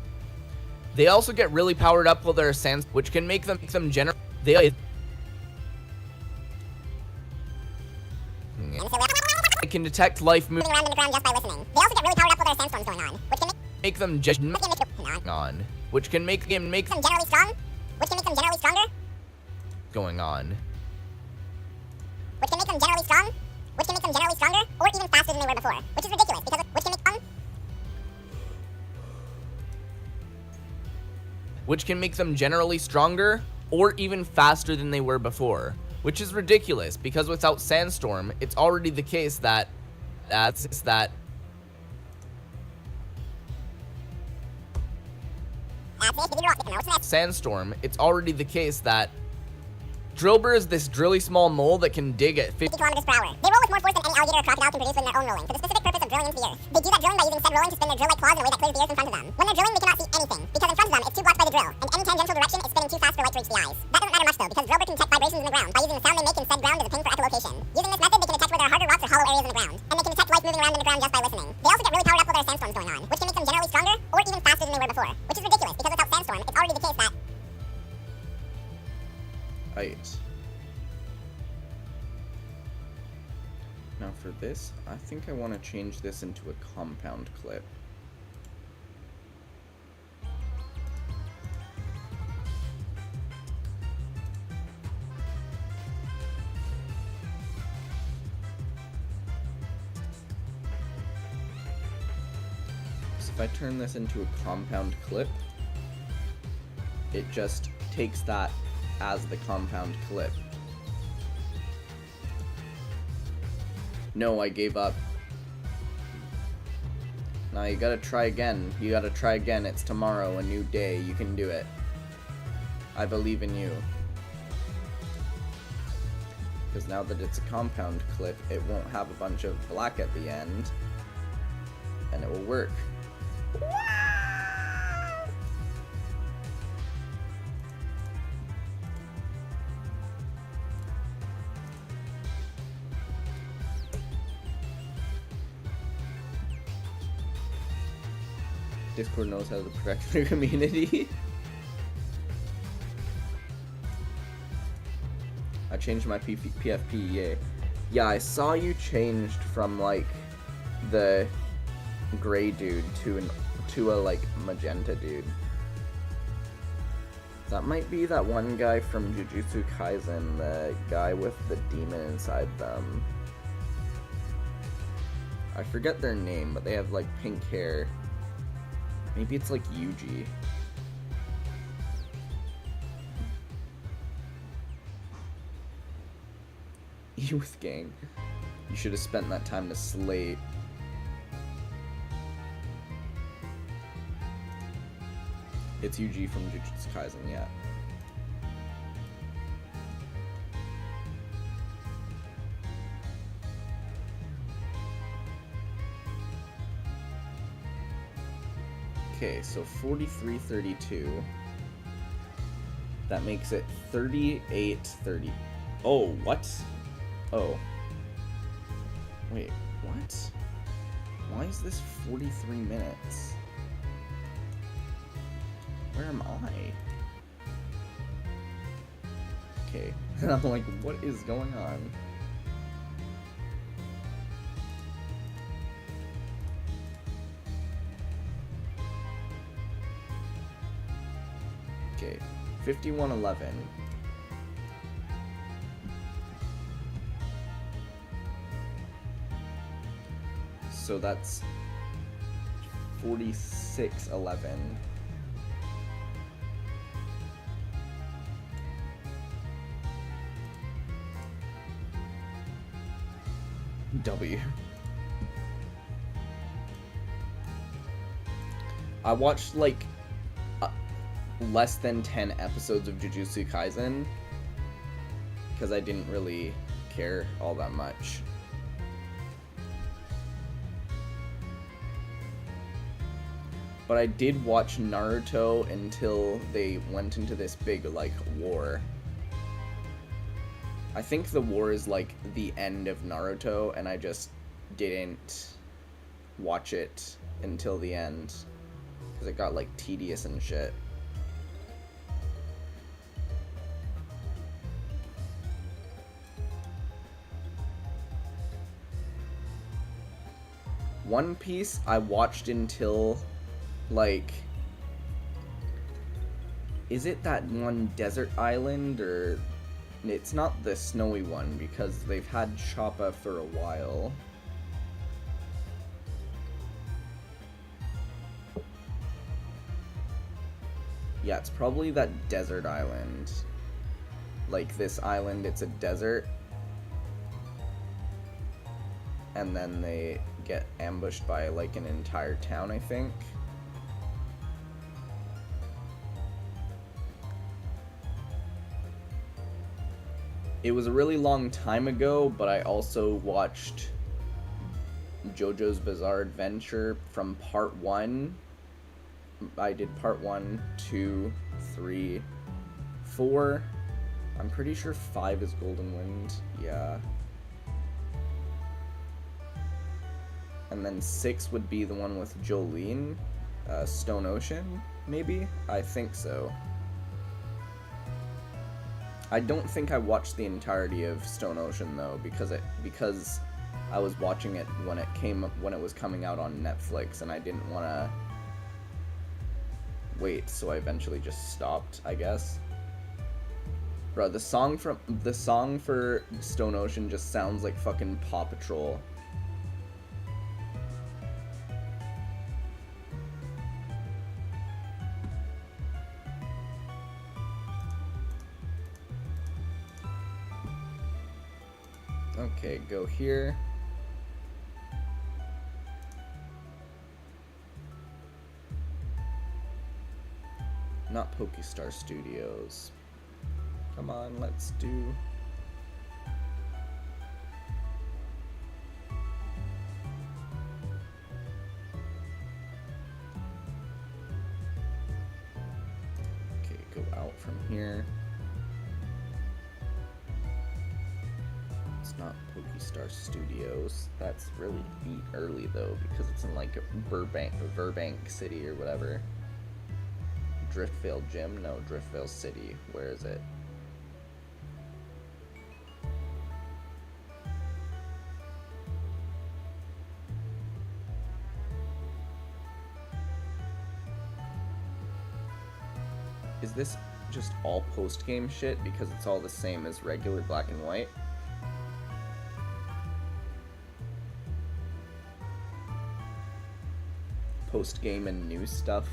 Which can make them generate. They can detect life moving around underground just by listening. They also get really powered up with their sandstorms going on, which can make them just on. Which can make them generally strong. Which can make them generally stronger. Going on. Which can make them generally strong. Which can make them generally stronger, or even faster than they were before, which is ridiculous because which can make them. Which can make them generally stronger, or even faster than they were before, which is ridiculous because without Sandstorm, it's already the case that Sandstorm, it's already the case that Drillbur is this drilly small mole that can dig at 50 kilometers per hour. They roll with more force than any alligator or crocodile can produce when they're own rolling, for the specific purpose of drilling into the earth. They do that drilling by using said rolling to spin their drill-like claws in a way that clears the earth in front of them. When they're drilling, they cannot see anything, because in front of them, it's too blocked by the drill, and any tangential direction is spinning too fast for light to reach the eyes. That doesn't matter much though, because Drillbur can detect vibrations in the ground by using the sound they make in said ground as a ping for echolocation. Using this method, they can detect where there are harder rocks or hollow areas in the ground, and they can detect life moving around underground just by listening. They also get really powered up with their sandstorms going on, which can make them generally stronger, or even faster than they were before, which is ridiculous, because without Sandstorm, it's already the case that... Right. Now for this, I think I want to change this into a compound clip. So if I turn this into a compound clip, it just takes that as the compound clip. No, I gave up. Now you gotta try again. You gotta try again. It's tomorrow, a new day. You can do it. I believe in you. Because now that it's a compound clip, it won't have a bunch of black at the end. And it will work. Discord knows how to protect their community. I changed my PFP, yay. Yeah, I saw you changed from like the gray dude to a like magenta dude. That might be that one guy from Jujutsu Kaisen, the guy with the demon inside them. I forget their name, but they have like pink hair. Maybe it's like Yuji. Youth gang. You should have spent that time to slay. It's Yuji from Jujutsu Kaisen, yeah. Okay, so 43-32. That makes it 38-30. Oh, what? Oh. Wait, what? Why is this 43 minutes? Where am I? Okay. And I'm like, what is going on? Okay. 51-11. So that's 46-11. W. I watched like less than 10 episodes of Jujutsu Kaisen because I didn't really care all that much. But I did watch Naruto until they went into this big like war. I think the war is like the end of Naruto, and I just didn't watch it until the end because it got like tedious and shit. One Piece I watched until like, is it that one desert island, or it's not the snowy one because they've had Choppa for a while. Yeah, it's probably that desert island. Like this island, it's a desert. And then they get ambushed by like an entire town, I think. It was a really long time ago, but I also watched JoJo's Bizarre Adventure from part 1. I did part 1, 2, 3, 4. I'm pretty sure 5 is Golden Wind. Yeah. And then 6 would be the one with Jolene. Stone Ocean, maybe? I think so. I don't think I watched the entirety of Stone Ocean though, because I was watching it when it was coming out on Netflix, and I didn't want to wait, so I eventually just stopped, I guess. Bro, the song for Stone Ocean just sounds like fucking Paw Patrol. Okay, go here. Not Pokestar Studios. Come on, let's do... Okay, go out from here. It's not Pokestar Studios. That's really beat early though, because it's in like Burbank City or whatever. Driftvale Gym? No, Driftvale City. Where is it? Is this just all post-game shit because it's all the same as regular black and white? Post-game and new stuff.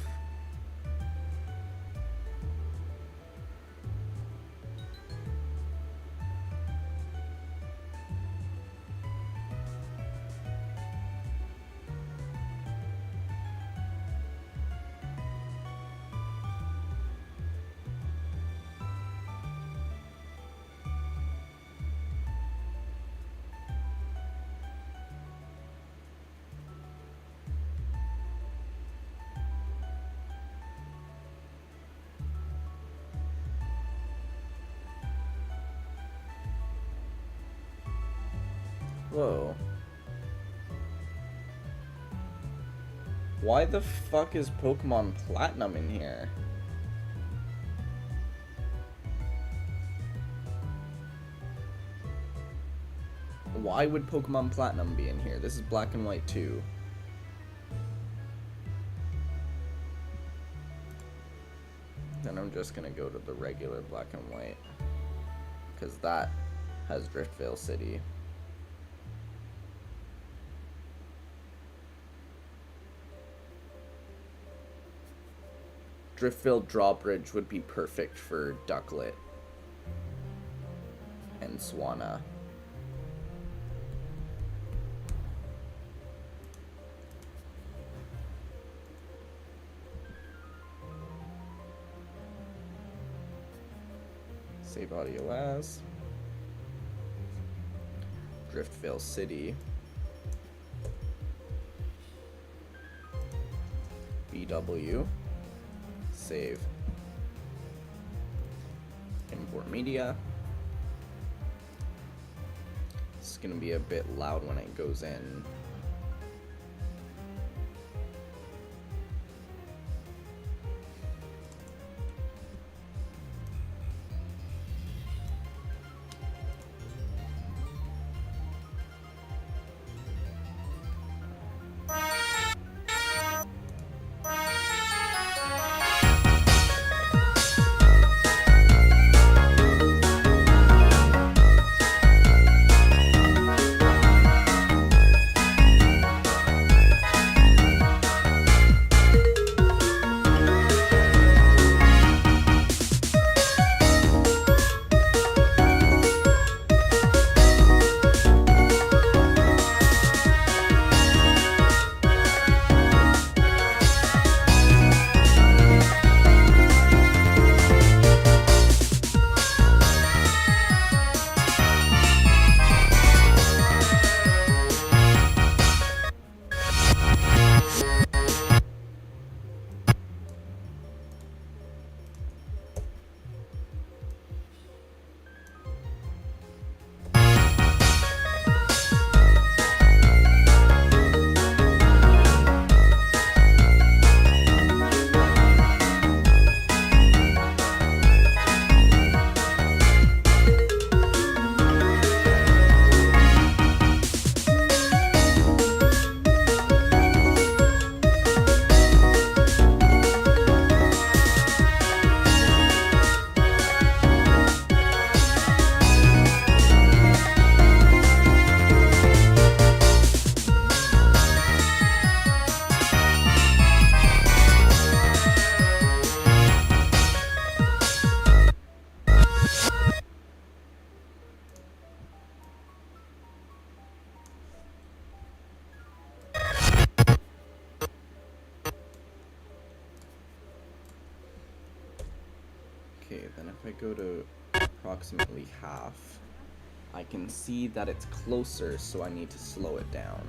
Whoa. Why the fuck is Pokemon Platinum in here? Why would Pokemon Platinum be in here? This is Black and White 2. Then I'm just gonna go to the regular Black and White, because that has Driftvale City. Driftvale Drawbridge would be perfect for Ducklet and Swanna. Save audio as Driftvale City. BW. Save. Import media. It's gonna be a bit loud when it goes in. Okay, then if I go to approximately half, I can see that it's closer, so I need to slow it down.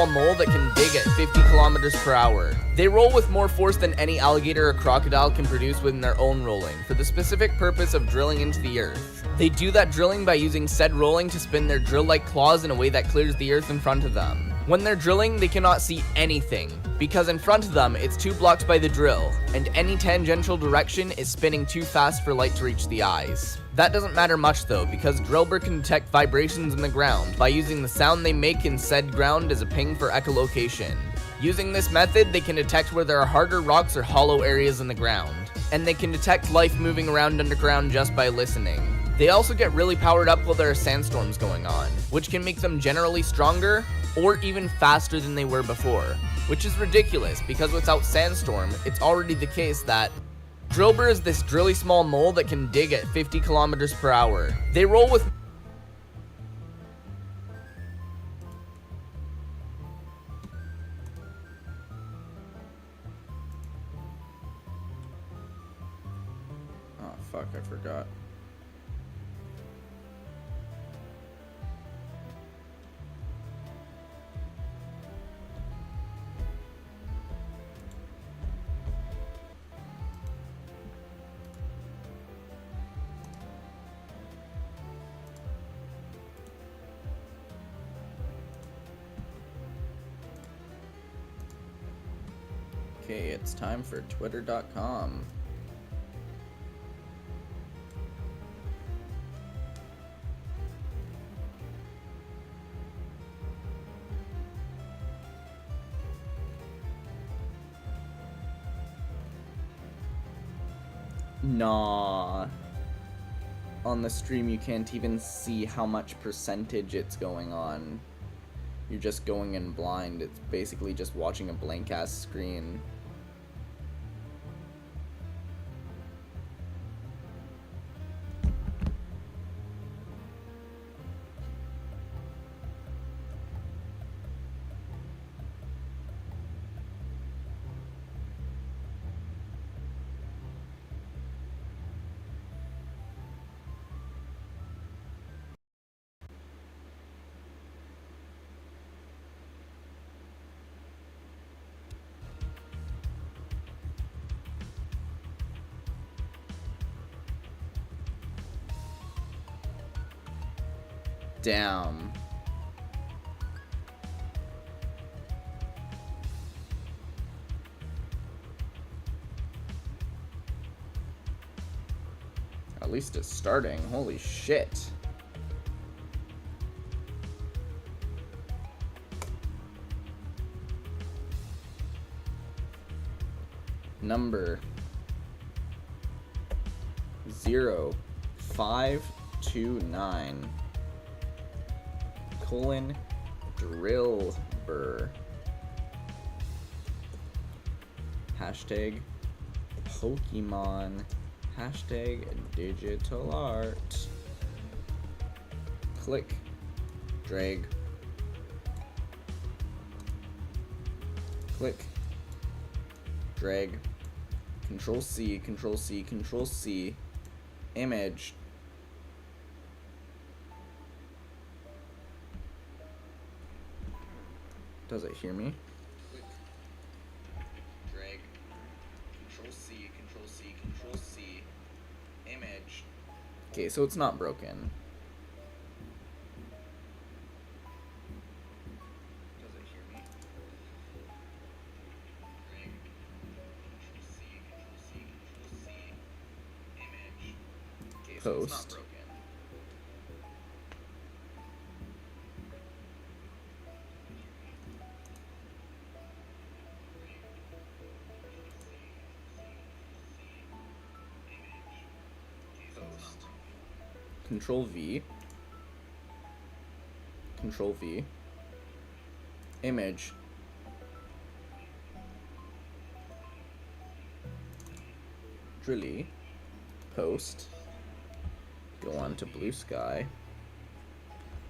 small mole that can dig at 50 kilometers per hour. They roll with more force than any alligator or crocodile can produce within their own rolling, for the specific purpose of drilling into the earth. They do that drilling by using said rolling to spin their drill-like claws in a way that clears the earth in front of them. When they're drilling, they cannot see anything, because in front of them, it's too blocked by the drill, and any tangential direction is spinning too fast for light to reach the eyes. That doesn't matter much though, because Drillbur can detect vibrations in the ground by using the sound they make in said ground as a ping for echolocation. Using this method, they can detect where there are harder rocks or hollow areas in the ground, and they can detect life moving around underground just by listening. They also get really powered up while there are sandstorms going on, which can make them generally stronger or even faster than they were before, which is ridiculous because without sandstorm, it's already the case that Drillbur is this drilly small mole that can dig at 50 kilometers per hour. They roll with Oh fuck, I forgot. Okay, it's time for Twitter.com. Nah. On the stream, you can't even see how much percentage it's going on. You're just going in blind. It's basically just watching a blank ass screen. Damn. At least it's starting. Holy shit. Number 0529 colon Drillbur. Hashtag Pokemon. Hashtag digital art. Click. Drag. Click. Drag. Control C, Control C, Control C. Image. Does it hear me? Click. Drag. Control C, Control C, Control C. Image. Okay, so it's not broken. Does it hear me? Drag. Control C, Control C, Control C. Image. Okay, so it's not broken. Control V. Control V. Image. Drilly. Post. Go on to Blue Sky.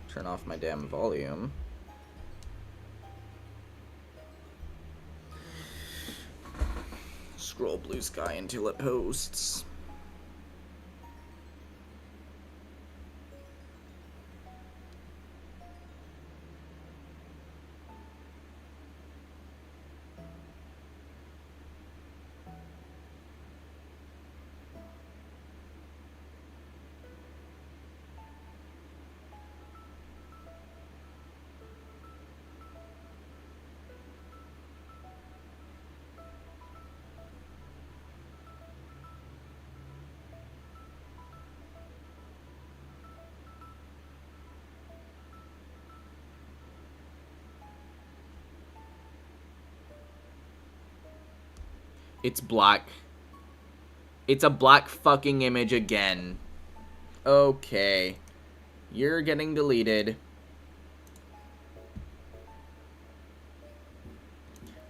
Turn off my damn volume. Scroll Blue Sky until it posts. It's black. It's a black fucking image again. Okay. You're getting deleted.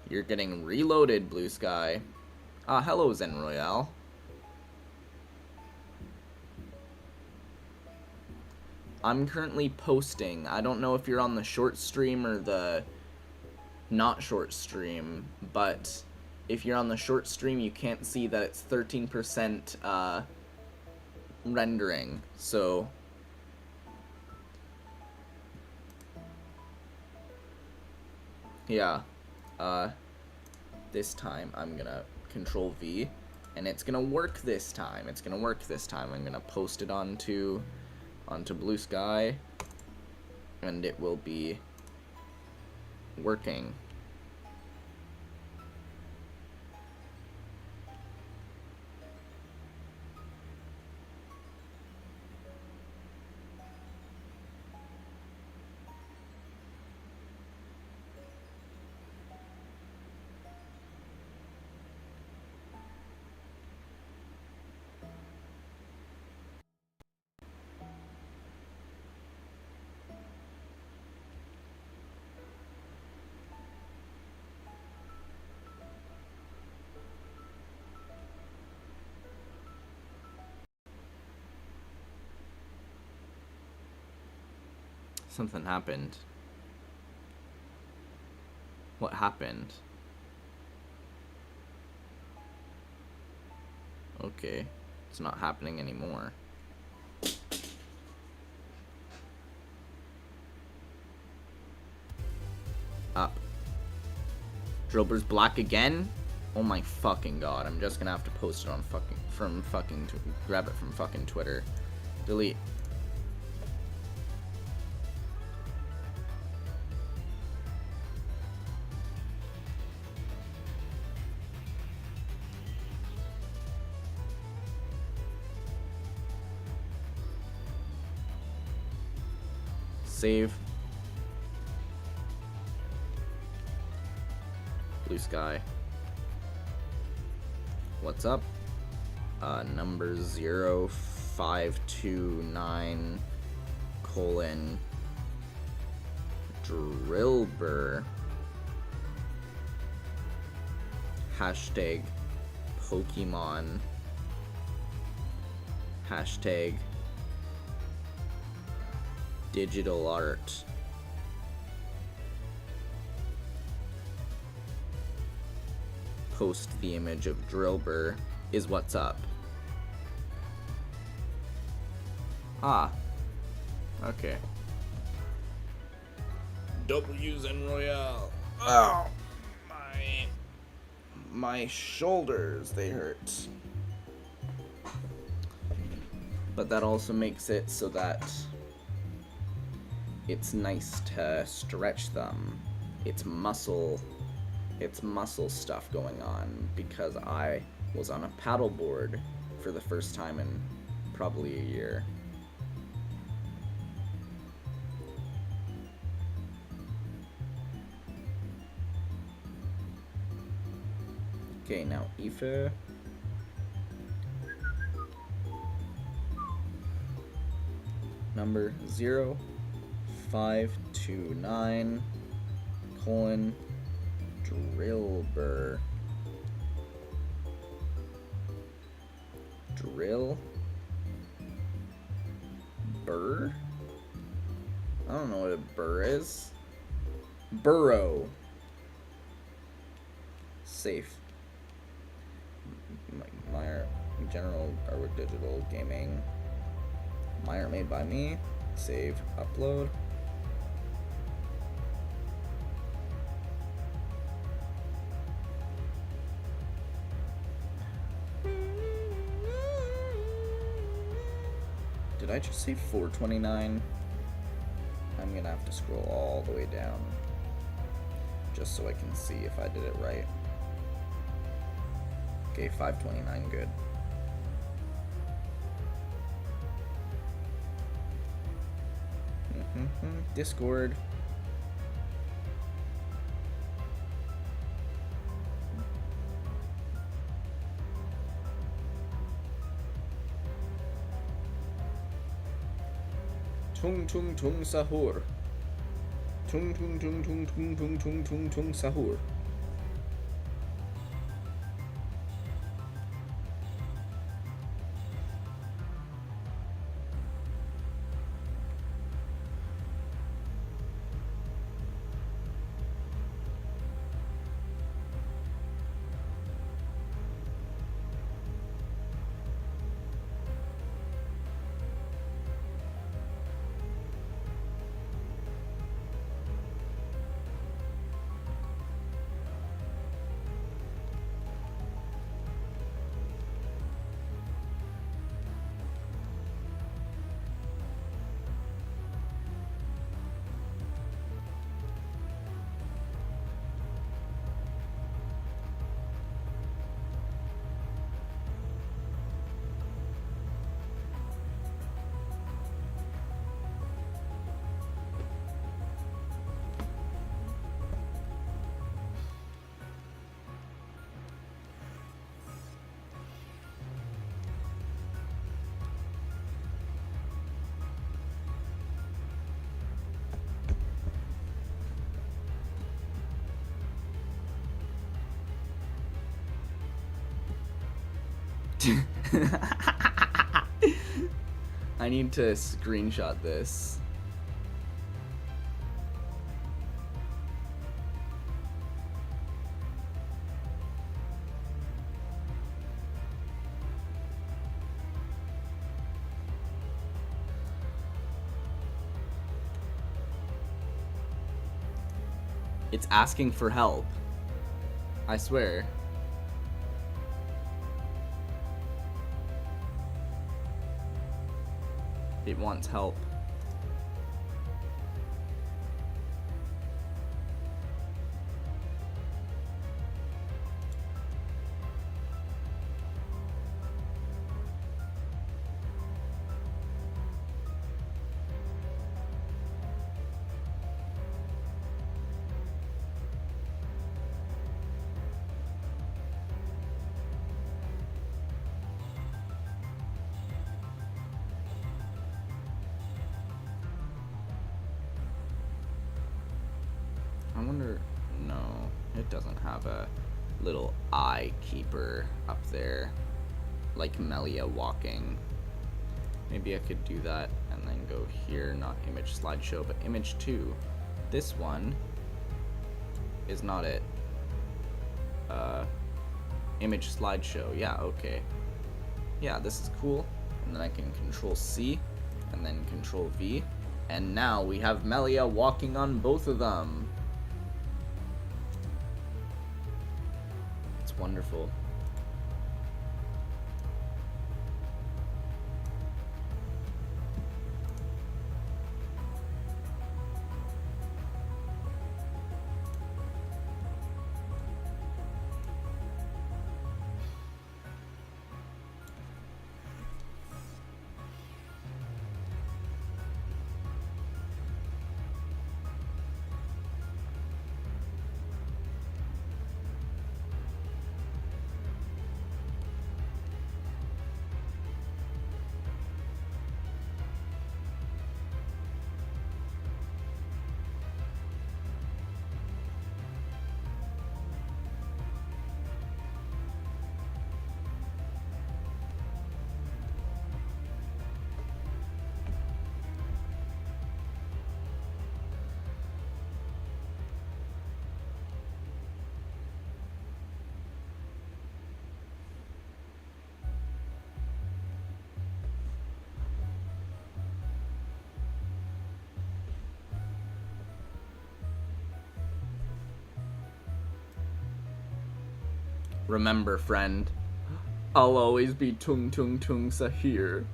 You're getting reloaded, Blue Sky. Ah, hello, Zen Royale. I'm currently posting. I don't know if you're on the short stream or the not short stream, but if you're on the short stream, you can't see that it's 13% rendering. So yeah, this time I'm gonna Control V, and it's gonna work this time. It's gonna work this time. I'm gonna post it onto Blue Sky, and it will be working. Something happened. What happened? Okay, it's not happening anymore. Up. Drillbur's black again? Oh my fucking god, I'm just gonna have to post it on grab it from fucking Twitter. Delete. Save. Blue Sky. What's up? Number 0529 colon Drillbur. Hashtag Pokemon. Hashtag digital art. Post the image of Drillbur is what's up. Ah. Okay. W's and Royale. Oh, my shoulders, they hurt. But that also makes it so that it's nice to stretch them. It's muscle stuff going on because I was on a paddleboard for the first time in probably a year. Okay, now Aoife. Number 0529 colon Drillbur. Drill? Burr? I don't know what a burr is. Burrow. Safe. Meyer, General Artwork Digital Gaming. Meyer made by me. Save. Upload. Did I just say 429? I'm gonna have to scroll all the way down just so I can see if I did it right. Okay, 529, good. Discord. Tung tung tung sahur. Tung tung tung tung tung tung tung tung tung sahur. I need to screenshot this. It's asking for help. I swear. It wants help. I wonder, no, it doesn't have a little eye keeper up there, like Melia walking. Maybe I could do that and then go here, not image slideshow, but image 2. This one is not it. Image slideshow, yeah, okay. Yeah, this is cool. And then I can control C and then control V. And now we have Melia walking on both of them. It's wonderful. Remember, friend, I'll always be Tung Tung Tung Sahir.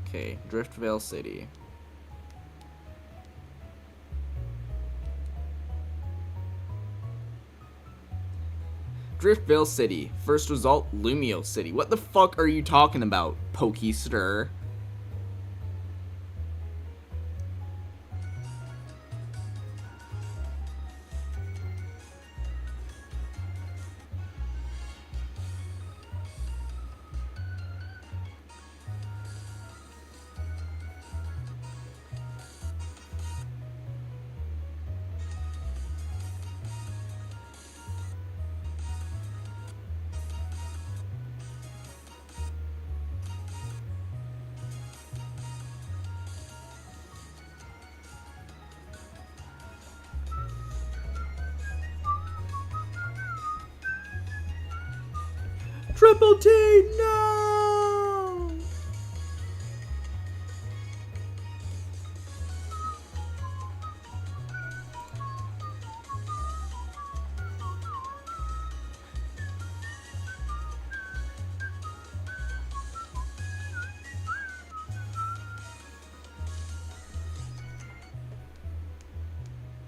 Okay, Driftvale City. Driftvale City. First result, Lumio City. What the fuck are you talking about, Pokestir? Triple T, no!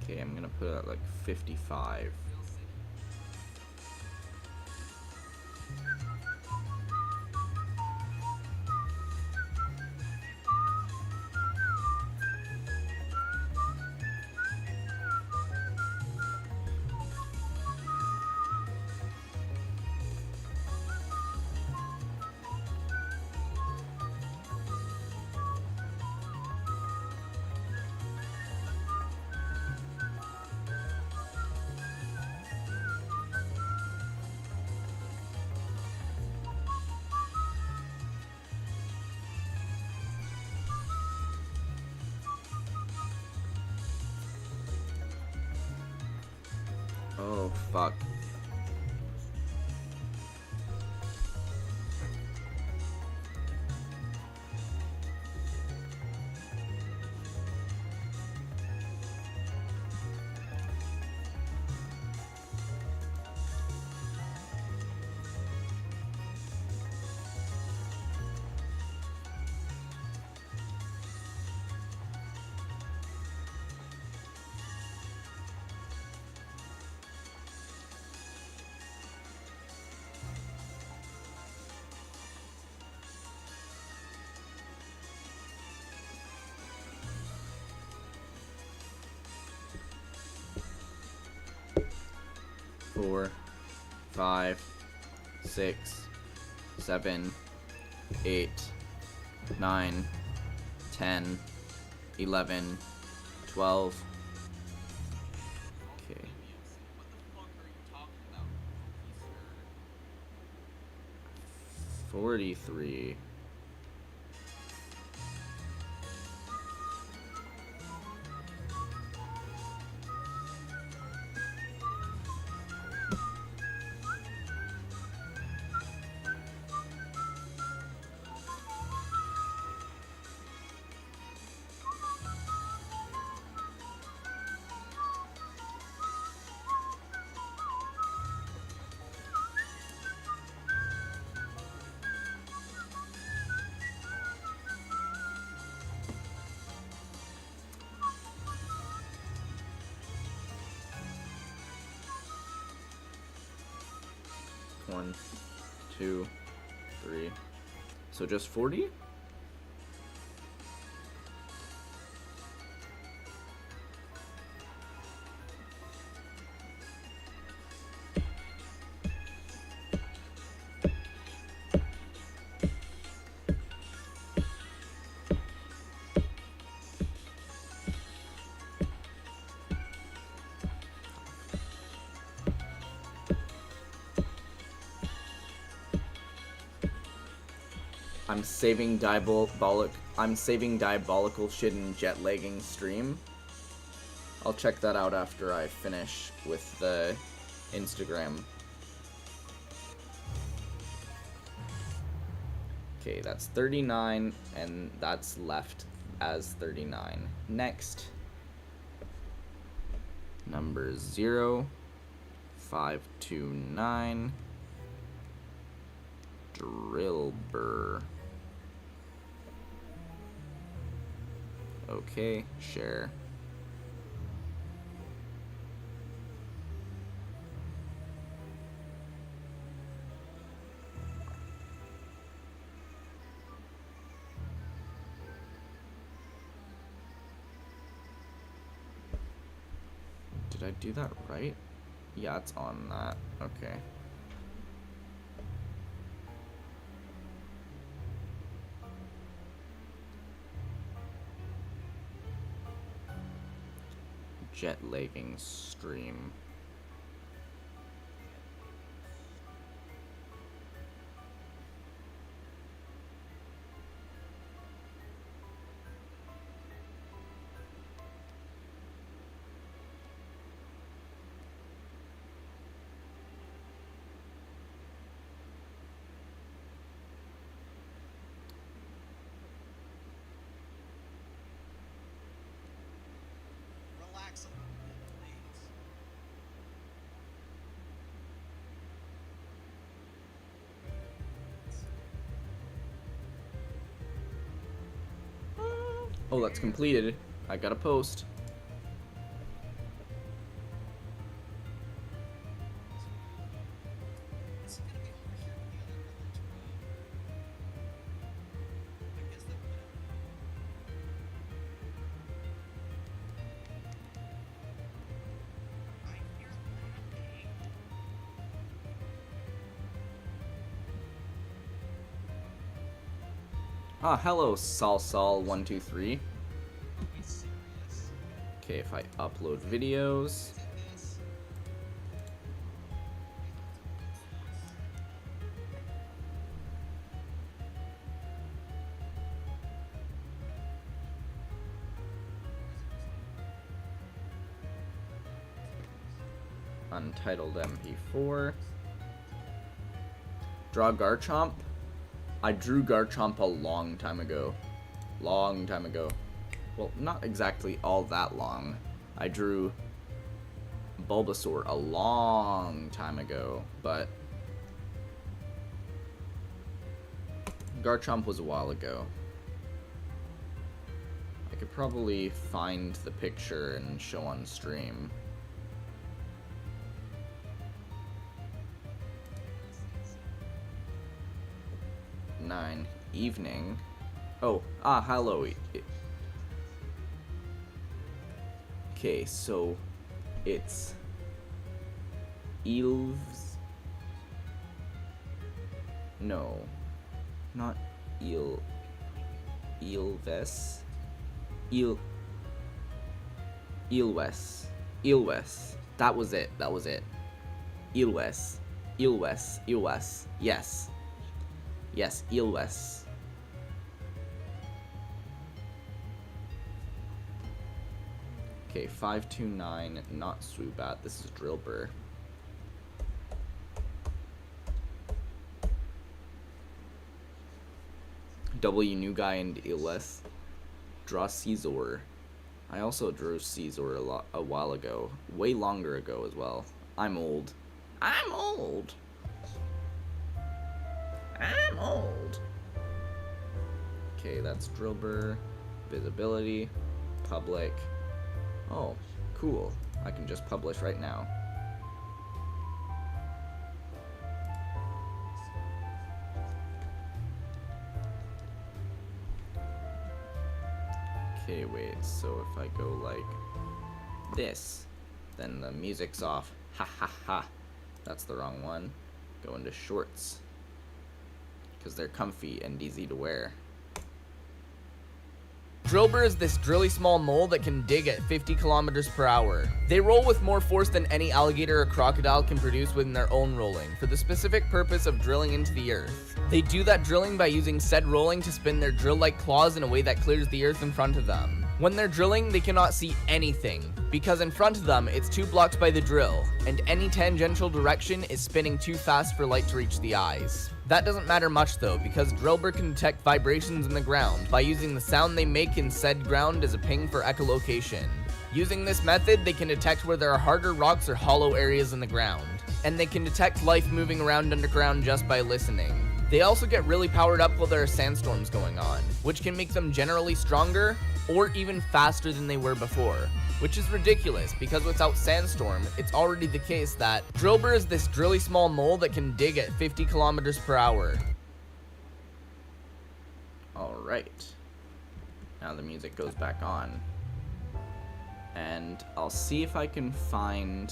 Okay, I'm gonna put it at like 55. Oh, fuck. Four, 5, 6, 7, 8, 9, 10, 11, 12. Okay. 43. One, 2, 3. So just 40? I'm saving diabolical shit in jet lagging stream. I'll check that out after I finish with the Instagram. Okay, that's 39, and that's left as 39. Next, number 0, 529, Drillbur. Okay, share. Did I do that right? Yeah, it's on that. Okay. Jet lagging stream. Oh, that's completed. I got a post. Ah, hello, Salsal123. Okay, if I upload videos. Untitled MP4. Draw Garchomp. I drew Garchomp a long time ago. Long time ago. Well, not exactly all that long. I drew Bulbasaur a long time ago, but Garchomp was a while ago. I could probably find the picture and show on stream. Evening. Oh, hello. Okay, so it's Ilves. No, not Ilves. Ilwes. That was it. Ilwes. Yes. Yes, Ilwes. Okay, 529, not Swoobat, this is Drillbur. W New Guy and Ilwes. Draw Caesar. I also drew Caesar a while ago. Way longer ago as well. I'm old. Okay, that's Drillbur. Visibility. Public. Oh, cool. I can just publish right now. Okay, wait, so if I go like this, then the music's off. Ha ha ha. That's the wrong one. Go into shorts. Because they're comfy and easy to wear. Drillbur is this drilly small mole that can dig at 50 kilometers per hour. They roll with more force than any alligator or crocodile can produce within their own rolling, for the specific purpose of drilling into the earth. They do that drilling by using said rolling to spin their drill-like claws in a way that clears the earth in front of them. When they're drilling, they cannot see anything, because in front of them, it's 2 blocks by the drill, and any tangential direction is spinning too fast for light to reach the eyes. That doesn't matter much though, because Drillbur can detect vibrations in the ground by using the sound they make in said ground as a ping for echolocation. Using this method, they can detect where there are harder rocks or hollow areas in the ground, and they can detect life moving around underground just by listening. They also get really powered up while there are sandstorms going on, which can make them generally stronger or even faster than they were before, which is ridiculous because without Sandstorm, it's already the case that Drillbur is this drilly small mole that can dig at 50 kilometers per hour. Alright. Now the music goes back on. And I'll see if I can find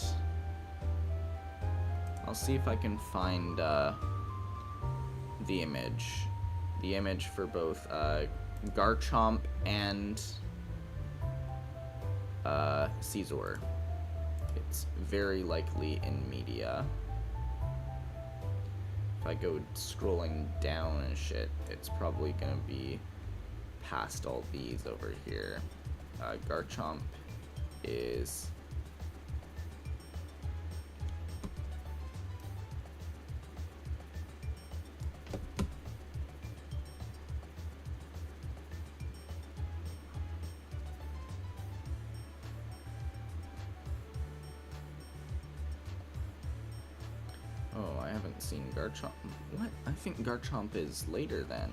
the image. The image for both Garchomp and Caesar. It's very likely in media. If I go scrolling down and shit, it's probably gonna be past all these over here. Garchomp is seen Garchomp. What? I think Garchomp is later then.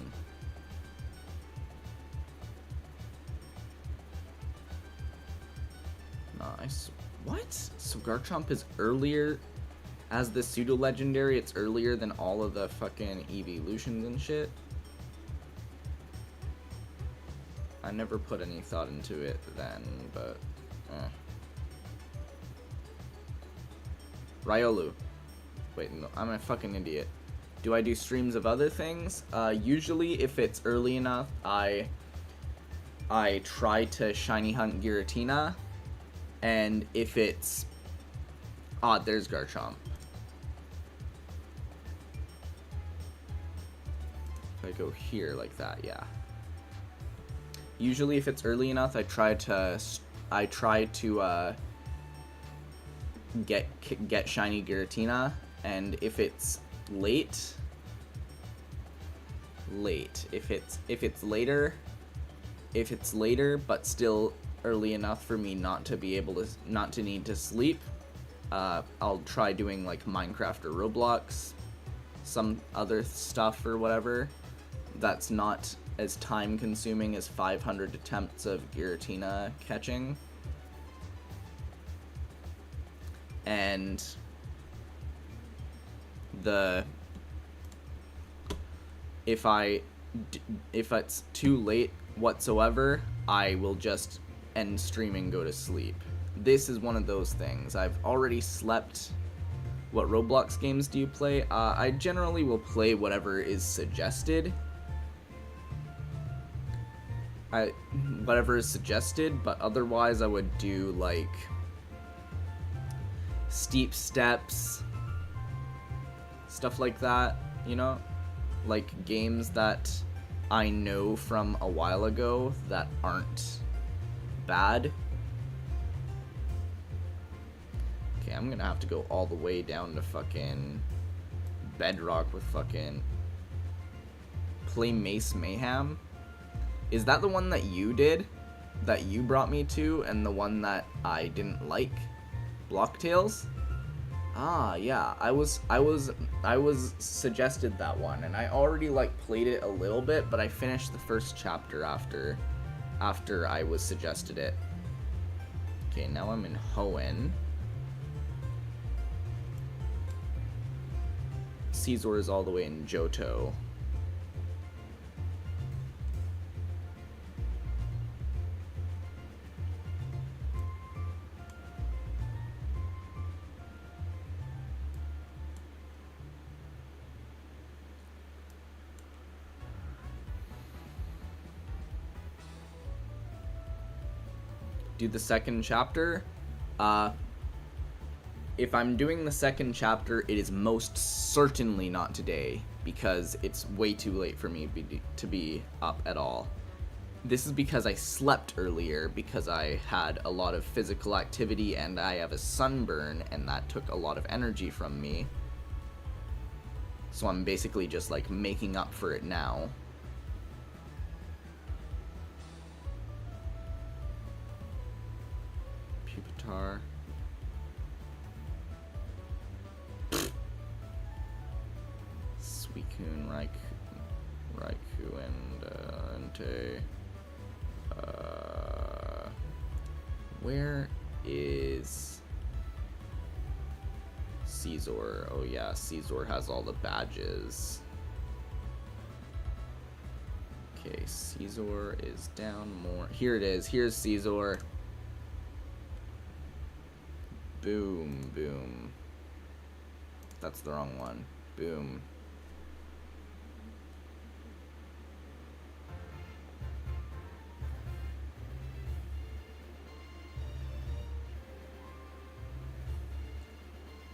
Garchomp is earlier as the pseudo legendary. It's earlier than all of the fucking evolutions and shit. I never put any thought into it then, but Riolu. Wait, no, I'm a fucking idiot. Do I do streams of other things? Usually if it's early enough, I try to shiny hunt Giratina, and if it's there's Garchomp. If I go here like that, yeah. Usually if it's early enough, I try to get shiny Giratina, and if it's late, if it's later but still early enough for me not to need to sleep, I'll try doing like Minecraft or Roblox, some other stuff or whatever that's not as time consuming as 500 attempts of Giratina catching. And if it's too late whatsoever, I will just end streaming, go to sleep. This is one of those things. I've already slept. What Roblox games do you play? I generally will play whatever is suggested. Whatever is suggested, but otherwise I would do like Steep Steps, stuff like that, you know? Like games that I know from a while ago that aren't bad. Okay, I'm gonna have to go all the way down to fucking Bedrock with fucking play Mace Mayhem. Is that the one that you did? That you brought me to, and the one that I didn't like? Blocktails? Ah, yeah. I was suggested that one, and I already like played it a little bit, but I finished the first chapter after I was suggested it. Okay, now I'm in Hoenn. Caesar is all the way in Johto. Do the second chapter. If I'm doing the second chapter, it is most certainly not today, because it's way too late for me to be up at all. This is because I slept earlier, because I had a lot of physical activity and I have a sunburn, and that took a lot of energy from me. So I'm basically just like making up for it now. Pupitar. Suicune, Raikou, and Entei. Where is Caesar? Oh yeah, Caesar has all the badges. Okay, Caesar is down more. Here it is. Here's Caesar. Boom, boom. That's the wrong one. Boom.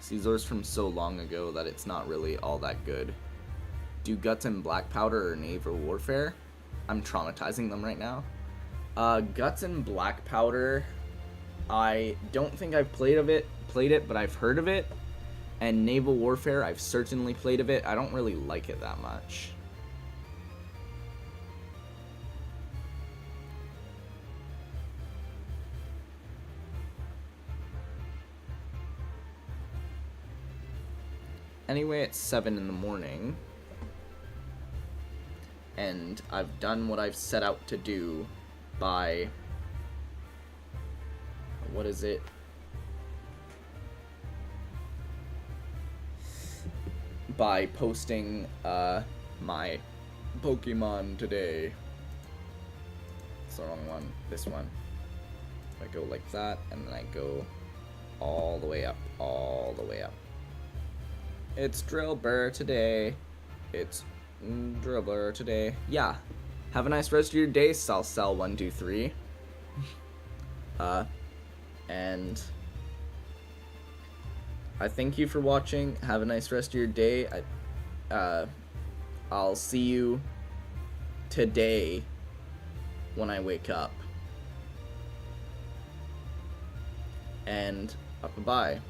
Caesar's from so long ago that it's not really all that good. Do Guts and Black Powder or Naval Warfare? I'm traumatizing them right now. Guts and Black Powder, I don't think I've played it, but I've heard of it. And Naval Warfare, I've certainly played of it. I don't really like it that much. Anyway, it's 7 in the morning. And I've done what I've set out to do by... What is it? by posting my Pokemon today. It's the wrong one. This one. I go like that, and then I go all the way up, all the way up. It's Drillbur today. It's Drillbur today. Yeah. Have a nice rest of your day, Salsal123. And I thank you for watching. Have a nice rest of your day. I'll see you today when I wake up. And bye.